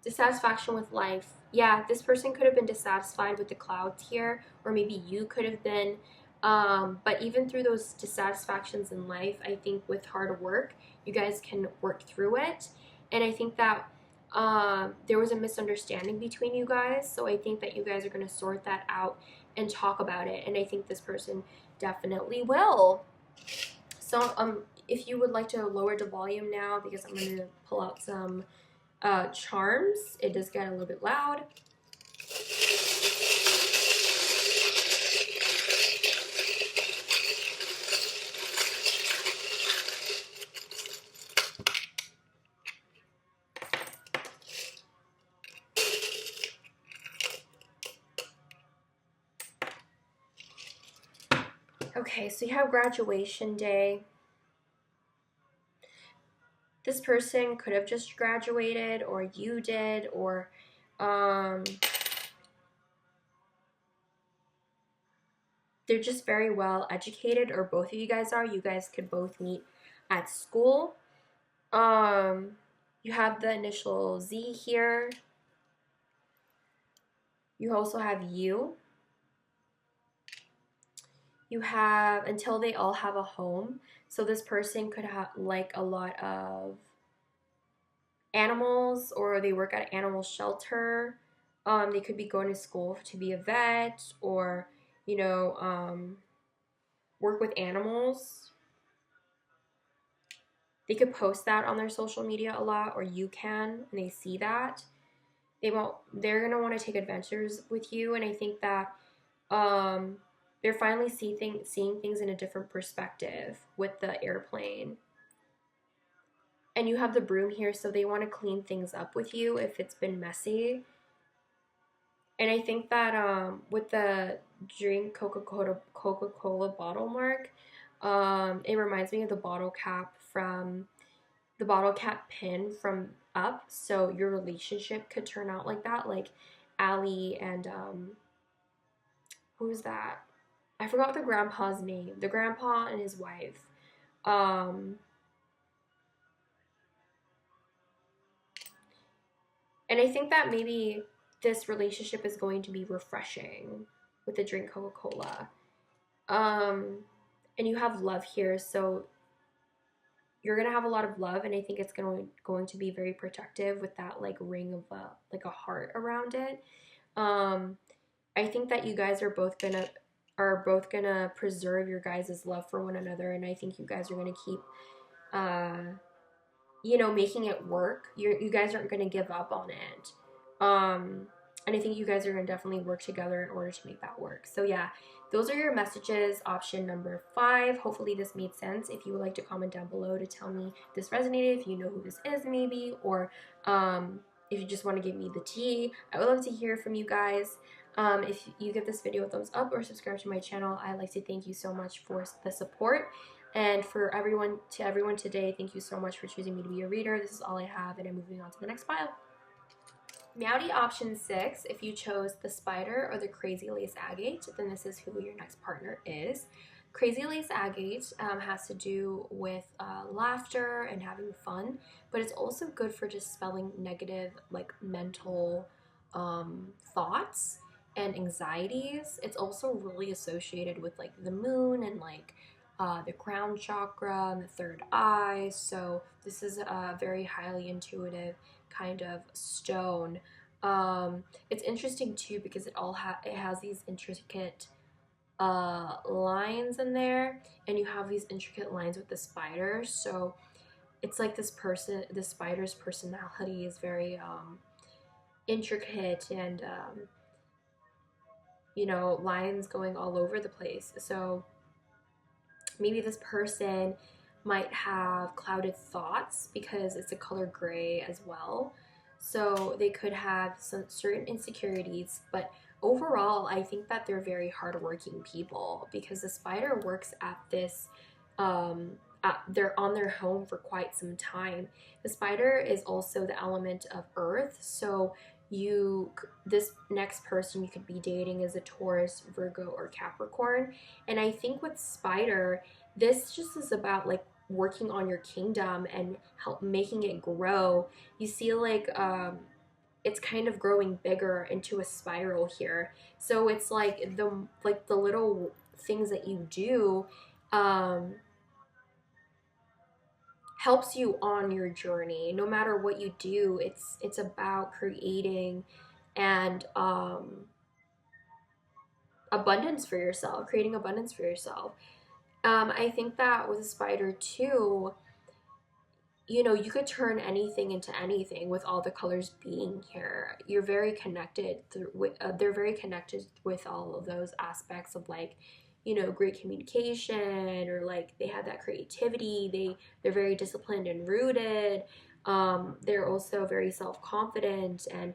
Dissatisfaction with life. Yeah, this person could have been dissatisfied with the clouds here, or maybe you could have been. But even through those dissatisfactions in life, I think with hard work, you guys can work through it. And I think that there was a misunderstanding between you guys. So I think that you guys are going to sort that out and talk about it. And I think this person definitely will. So if you would like to lower the volume now, because I'm going to pull out some charms. It does get a little bit loud. Okay, so you have graduation day. This person could have just graduated, or you did, or they're just very well educated, or both of you guys are. You guys could both meet at school. You have the initial Z here. You also have you. You have until they all have a home. So this person could have like a lot of animals, or they work at an animal shelter. They could be going to school to be a vet, or work with animals. They could post that on their social media a lot, or you can, and they see that. They're gonna want to take adventures with you, and I think that they're finally seeing things in a different perspective with the airplane. And you have the broom here, so they want to clean things up with you if it's been messy. And I think that with the drink Coca-Cola bottle mark, it reminds me of the bottle cap pin from Up. So your relationship could turn out like that, like Allie and who's that? I forgot the grandpa's name. The grandpa and his wife. And I think that maybe this relationship is going to be refreshing with the drink Coca-Cola. And you have love here, so you're gonna have a lot of love, and I think it's going to be very protective with that like ring of like a heart around it. I think that you guys are both gonna preserve your guys' love for one another, and I think you guys are gonna keep making it work. You guys aren't gonna give up on it. And I think you guys are gonna definitely work together in order to make that work. So yeah, those are your messages, option number 5. Hopefully this made sense. If you would like to comment down below to tell me this resonated, if you know who this is maybe, or if you just want to give me the tea, I would love to hear from you guys. If you give this video a thumbs up or subscribe to my channel, I'd like to thank you so much for the support. And for everyone today, thank you so much for choosing me to be your reader. This is all I have, and I'm moving on to the next pile. Meowdy option 6, if you chose the spider or the crazy lace agate, then this is who your next partner is. Crazy lace agate has to do with laughter and having fun, but it's also good for dispelling negative like mental thoughts and anxieties. It's also really associated with like the moon and like the crown chakra and the third eye. So this is a very highly intuitive kind of stone. It's interesting too because it has these intricate lines in there, and you have these intricate lines with the spider. So it's like the spider's personality is very intricate, and lines going all over the place. So maybe this person might have clouded thoughts because it's a color gray as well. So they could have some certain insecurities, but overall, I think that they're very hardworking people because the spider works at this, they're on their home for quite some time. The spider is also the element of earth, so this next person you could be dating is a Taurus, Virgo, or Capricorn. And I think with spider, this just is about like working on your kingdom and help making it grow. You see like it's kind of growing bigger into a spiral here. So it's like the little things that you do helps you on your journey. No matter what you do, it's about creating and abundance for yourself, creating abundance for yourself. I think that with a spider too, you know, you could turn anything into anything with all the colors being here. You're very connected they're very connected with all of those aspects of, like, you know, great communication, or like they have that creativity. They're very disciplined and rooted. They're also very self-confident, and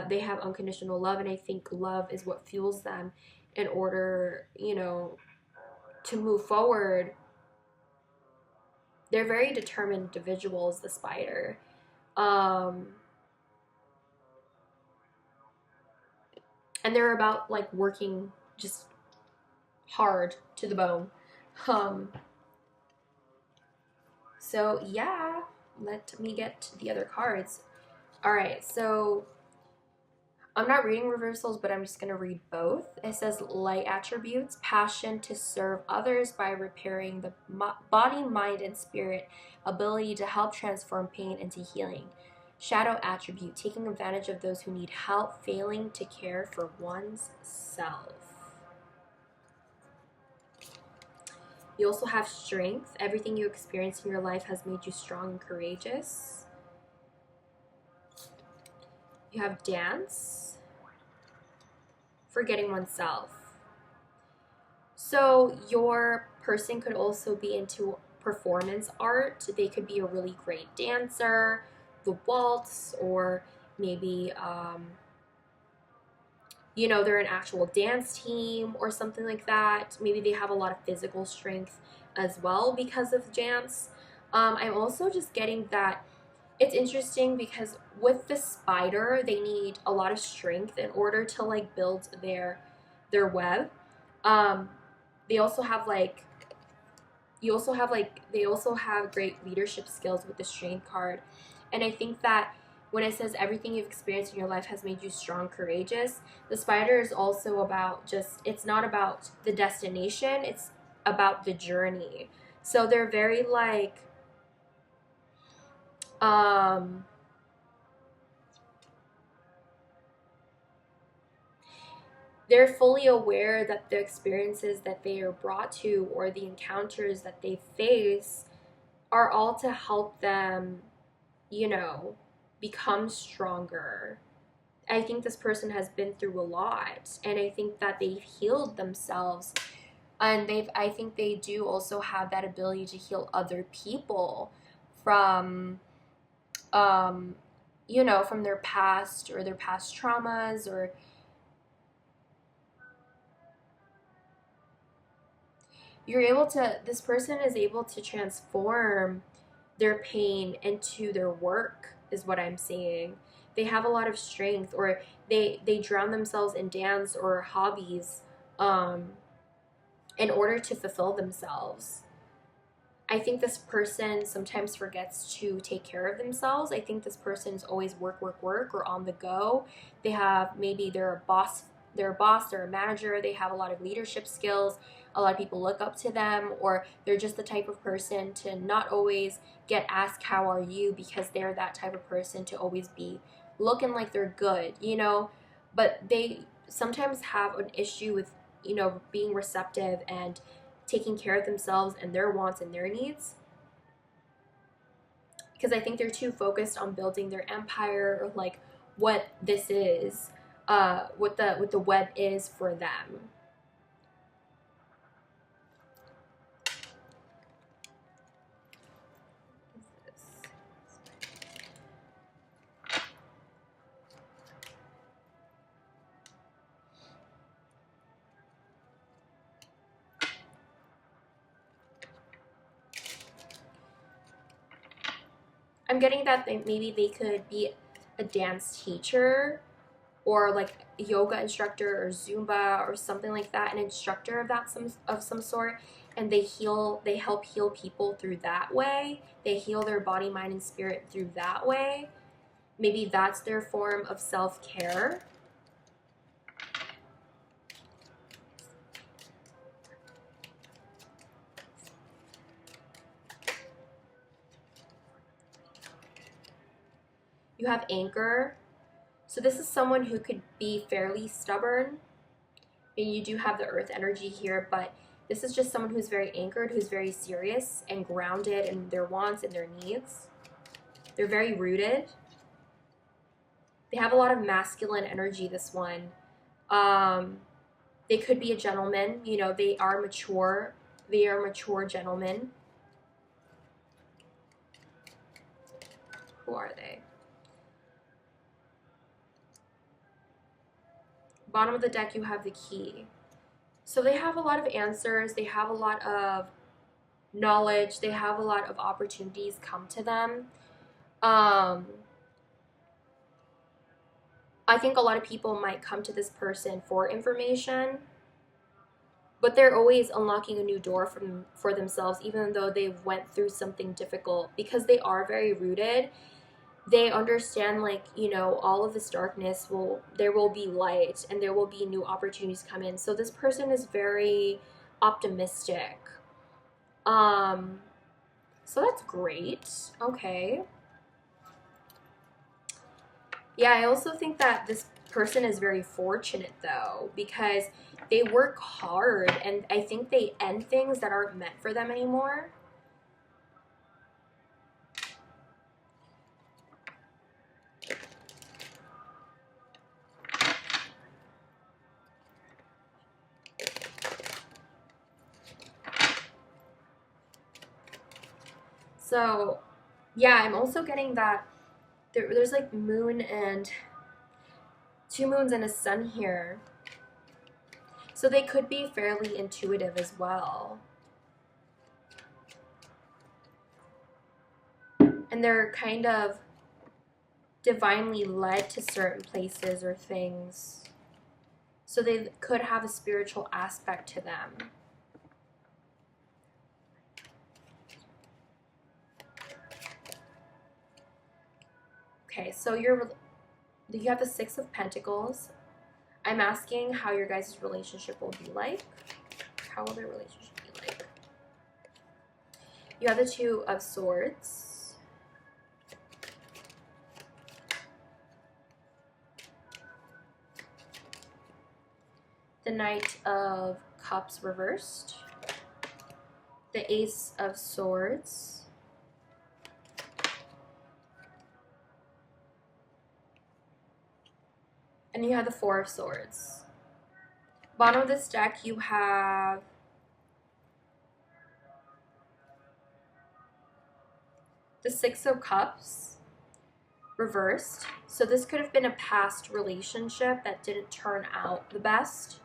they have unconditional love, and I think love is what fuels them in order, you know, to move forward. They're very determined individuals, the spider. And they're about like working just hard to the bone. So yeah, let me get to the other cards. All right, so I'm not reading reversals, but I'm just going to read both. It says light attributes: passion to serve others by repairing the body, mind, and spirit, ability to help transform pain into healing. Shadow attribute: taking advantage of those who need help, failing to care for one's self. You also have strength. Everything you experience in your life has made you strong and courageous. You have dance, forgetting oneself. So your person could also be into performance art. They could be a really great dancer, the waltz, or maybe you know, they're an actual dance team or something like that. Maybe they have a lot of physical strength as well because of dance. I'm also just getting that it's interesting because with the spider, they need a lot of strength in order to like build their web. Um, they also have like they also have great leadership skills with the strength card, and I think that when it says everything you've experienced in your life has made you strong, courageous, the spider is also about just, it's not about the destination, it's about the journey. So they're very like they're fully aware that the experiences that they are brought to or the encounters that they face are all to help them, you know, become stronger. I think this person has been through a lot, and I think that they've healed themselves, and I think they do also have that ability to heal other people from you know, from their past or their past traumas, or this person is able to transform their pain into their work, is what I'm seeing. They have a lot of strength, or they drown themselves in dance or hobbies in order to fulfill themselves. I think this person sometimes forgets to take care of themselves. I think this person is always work, work, work, or on the go. They have, maybe they're a boss, they're a manager, they have a lot of leadership skills. A lot of people look up to them, or they're just the type of person to not always get asked, how are you? Because they're that type of person to always be looking like they're good, you know? But they sometimes have an issue with, you know, being receptive and taking care of themselves and their wants and their needs, because I think they're too focused on building their empire, or like what this is, what the web is for them. I'm getting that maybe they could be a dance teacher, or like a yoga instructor, or Zumba, or something like that, an instructor of some sort, and they help heal people through that way. They heal their body, mind, and spirit through that way. Maybe that's their form of self-care. You have Anchor. So this is someone who could be fairly stubborn. And you do have the Earth energy here, but this is just someone who's very anchored, who's very serious and grounded in their wants and their needs. They're very rooted. They have a lot of masculine energy, this one. They could be a gentleman. You know, they are mature. They are mature gentlemen. Who are they? Bottom of the deck, you have the Key. So they have a lot of answers. They have a lot of knowledge. They have a lot of opportunities come to them. I think a lot of people might come to this person for information, but they're always unlocking a new door for themselves, even though they went through something difficult, because they are very rooted. They understand, like, you know, all of this darkness there will be light, and there will be new opportunities come in. So this person is very optimistic. So that's great. Okay. Yeah, I also think that this person is very fortunate, though, because they work hard, and I think they end things that aren't meant for them anymore. So, yeah, I'm also getting that there's like moon and 2 moons and a sun here. So they could be fairly intuitive as well. And they're kind of divinely led to certain places or things. So they could have a spiritual aspect to them. Okay, so you have the 6 of Pentacles. I'm asking how your guys' relationship will be like. How will their relationship be like? You have the 2 of Swords. The Knight of Cups reversed. The Ace of Swords. And you have the 4 of Swords. Bottom of this deck, you have the 6 of Cups reversed. So this could have been a past relationship that didn't turn out the best.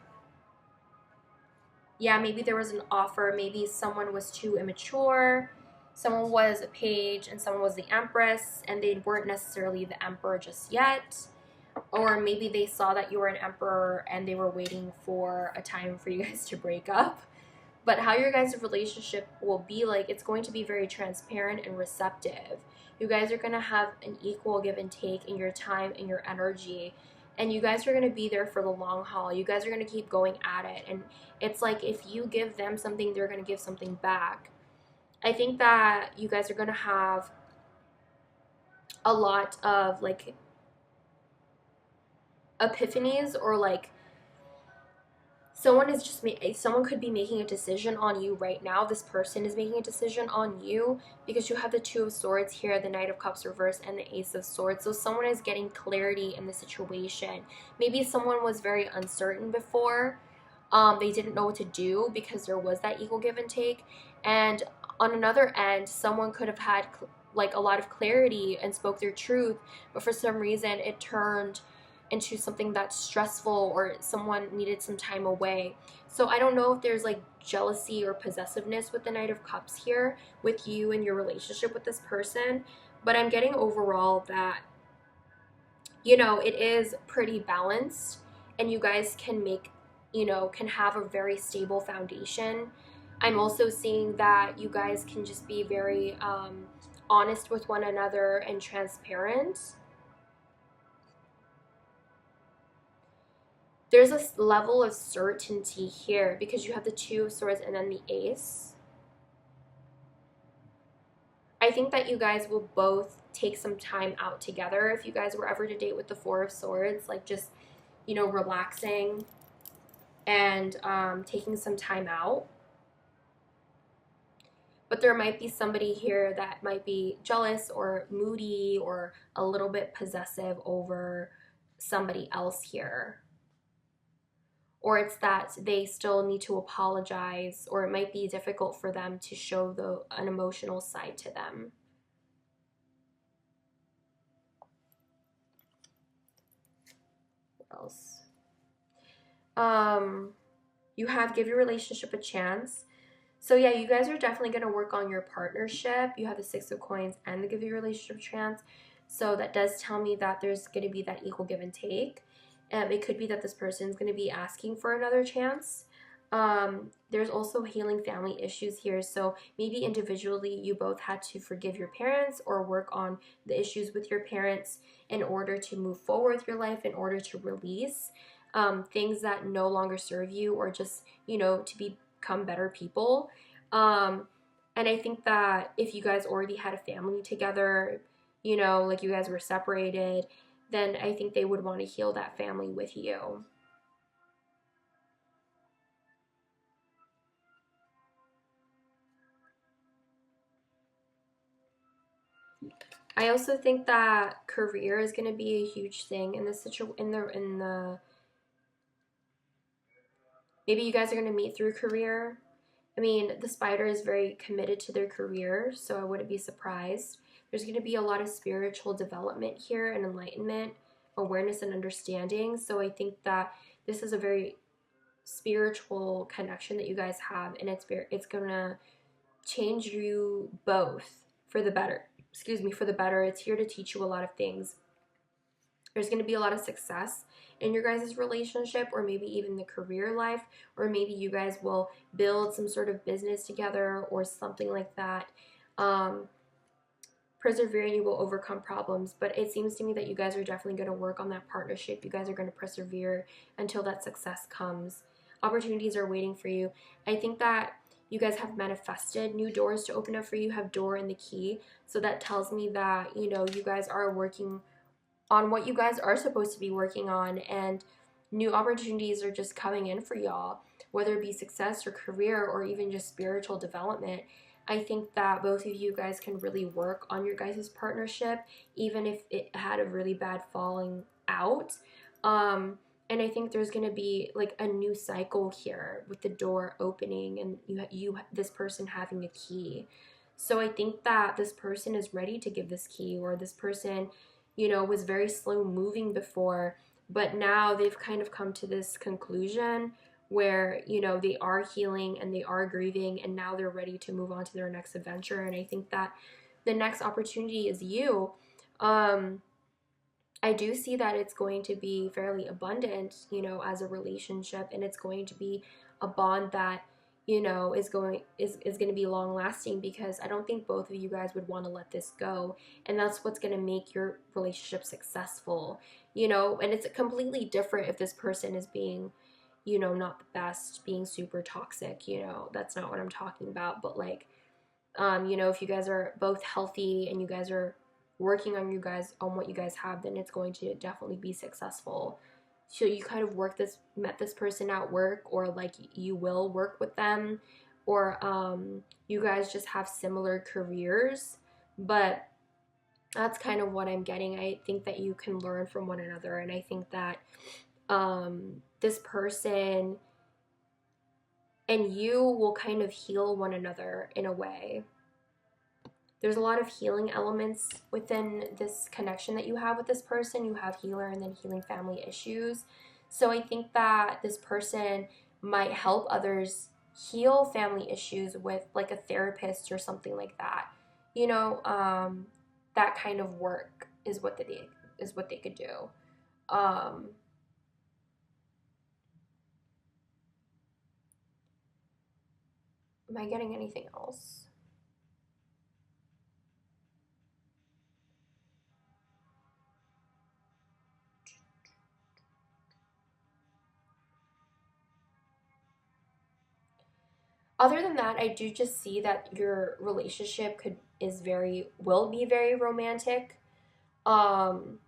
Yeah, maybe there was an offer. Maybe someone was too immature. Someone was a page and someone was the Empress, and they weren't necessarily the Emperor just yet. Or maybe they saw that you were an Emperor and they were waiting for a time for you guys to break up. But how your guys' relationship will be like, it's going to be very transparent and receptive. You guys are going to have an equal give and take in your time and your energy. And you guys are going to be there for the long haul. You guys are going to keep going at it. And it's like, if you give them something, they're going to give something back. I think that you guys are going to have a lot of, like, epiphanies, or like someone could be making a decision on you right now. This person is making a decision on you, because you have the 2 of Swords here, the Knight of Cups reversed, and the Ace of Swords. So someone is getting clarity in the situation. Maybe someone was very uncertain before. They didn't know what to do because there was that equal give and take. And on another end, someone could have had like a lot of clarity and spoke their truth, but for some reason it turned into something that's stressful, or someone needed some time away. So I don't know if there's like jealousy or possessiveness with the Knight of Cups here with you and your relationship with this person, but I'm getting overall that, you know, it is pretty balanced, and you guys can make, you know, can have a very stable foundation. I'm also seeing that you guys can just be very honest with one another and transparent. There's a level of certainty here because you have the 2 of Swords and then the Ace. I think that you guys will both take some time out together. If you guys were ever to date with the Four of Swords, like just, you know, relaxing and taking some time out. But there might be somebody here that might be jealous or moody or a little bit possessive over somebody else here. Or it's that they still need to apologize, or it might be difficult for them to show an emotional side to them. What else? You have give your relationship a chance. So yeah, you guys are definitely going to work on your partnership. You have the Six of Coins and the give your relationship a chance. So that does tell me that there's going to be that equal give and take. It could be that this person is going to be asking for another chance. There's also healing family issues here. So maybe individually you both had to forgive your parents or work on the issues with your parents in order to move forward with your life, in order to release things that no longer serve you, or just, you know, to become better people. And I think that if you guys already had a family together, you know, like you guys were separated, then I think they would want to heal that family with you. I also think that career is going to be a huge thing in this situation. In the maybe you guys are going to meet through career. I mean, the spider is very committed to their career, so I wouldn't be surprised. There's going to be a lot of spiritual development here and enlightenment, awareness, and understanding. So I think that this is a very spiritual connection that you guys have, and it's going to change you both for the better. Excuse me, for the better. It's here to teach you a lot of things. There's going to be a lot of success in your guys' relationship, or maybe even the career life, or maybe you guys will build some sort of business together or something like that. Persevering, you will overcome problems, but it seems to me that you guys are definitely going to work on that partnership. You guys are going to persevere until that success comes. Opportunities are waiting for you. I think that you guys have manifested new doors to open up for you. You have door and the key. So that tells me that, you know, you guys are working on what you guys are supposed to be working on, and new opportunities are just coming in for y'all, whether it be success or career or even just spiritual development. I think that both of you guys can really work on your guys' partnership, even if it had a really bad falling out. And I think there's going to be like a new cycle here with the door opening and you this person having a key. So I think that this person is ready to give this key, or this person, you know, was very slow moving before, but now they've kind of come to this conclusion where, you know, they are healing and they are grieving, and now they're ready to move on to their next adventure. And I think that the next opportunity is you. I do see that it's going to be fairly abundant, you know, as a relationship, and it's going to be a bond that, you know, is going to be long lasting, because I don't think both of you guys would want to let this go, and that's what's going to make your relationship successful, you know. And it's completely different if this person is being, you know, not the best, being super toxic, you know. That's not what I'm talking about. But like, you know, if you guys are both healthy and you guys are working on what you guys have, then it's going to definitely be successful. So you kind of met this person at work, or like you will work with them, or you guys just have similar careers. But that's kind of what I'm getting. I think that you can learn from one another, and I think that this person and you will kind of heal one another in a way. There's a lot of healing elements within this connection that you have with this person. You have healer and then healing family issues. So I think that this person might help others heal family issues with like a therapist or something like that. You know, that kind of work is what they could do. Am I getting anything else? Other than that, I do just see that your relationship could will be very romantic. And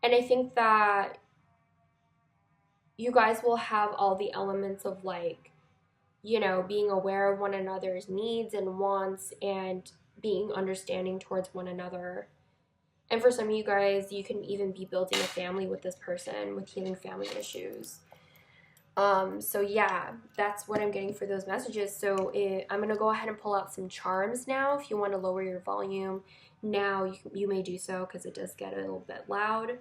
I think that you guys will have all the elements of, like, you know, being aware of one another's needs and wants and being understanding towards one another. And for some of you guys, you can even be building a family with this person, with healing family issues. So yeah, that's what I'm getting for those messages. So I'm going to go ahead and pull out some charms now. If you want to lower your volume now, you may do so, because it does get a little bit loud.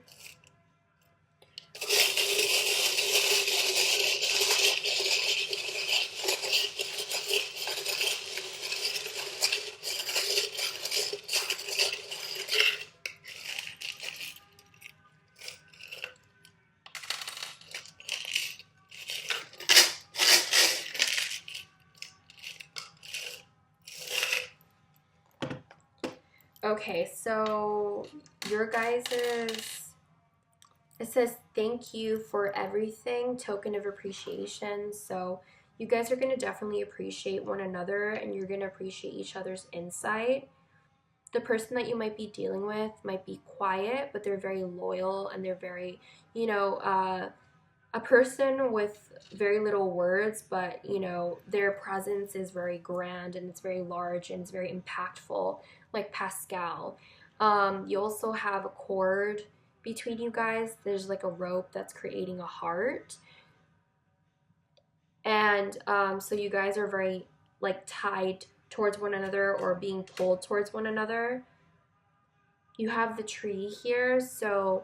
Okay, so your guys's, it says thank you for everything, token of appreciation. So you guys are going to definitely appreciate one another, and you're going to appreciate each other's insight. The person that you might be dealing with might be quiet, but they're very loyal, and they're very, you know, a person with very little words, but, you know, their presence is very grand, and it's very large, and it's very impactful, like Pascal. You also have a cord between you guys. There's like a rope that's creating a heart. And so you guys are very, like, tied towards one another, or being pulled towards one another. You have the tree here, so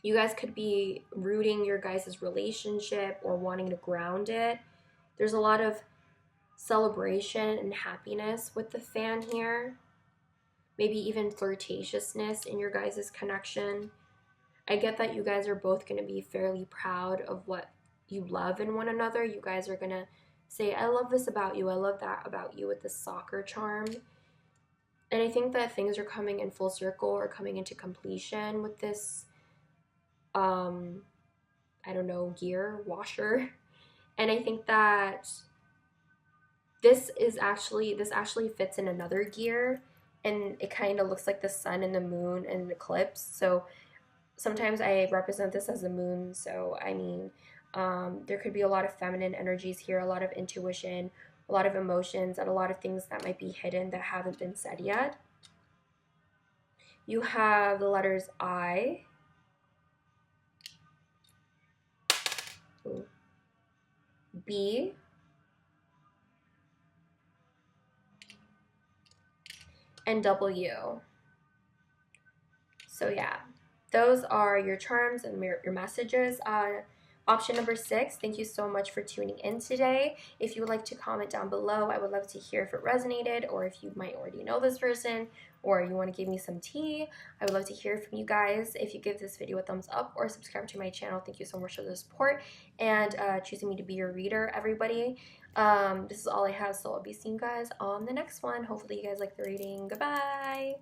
you guys could be rooting your guys' relationship or wanting to ground it. There's a lot of celebration and happiness with the fan here. Maybe even flirtatiousness in your guys' connection. I get that you guys are both going to be fairly proud of what you love in one another. You guys are going to say, I love this about you, I love that about you, with this soccer charm. And I think that things are coming in full circle, or coming into completion with this, I don't know, gear, washer. And I think that this actually fits in another gear, and it kind of looks like the sun and the moon and an eclipse. So sometimes I represent this as the moon. So I mean, there could be a lot of feminine energies here, a lot of intuition, a lot of emotions, and a lot of things that might be hidden that haven't been said yet. You have the letters I, B, and W. So yeah, those are your charms and your messages. Option number 6, thank you so much for tuning in today. If you would like to comment down below, I would love to hear if it resonated, or if you might already know this person, or you want to give me some tea. I would love to hear from you guys. If you give this video a thumbs up or subscribe to my channel, thank you so much for the support and choosing me to be your reader, everybody. This is all I have, so I'll be seeing you guys on the next one. Hopefully you guys like the reading. Goodbye!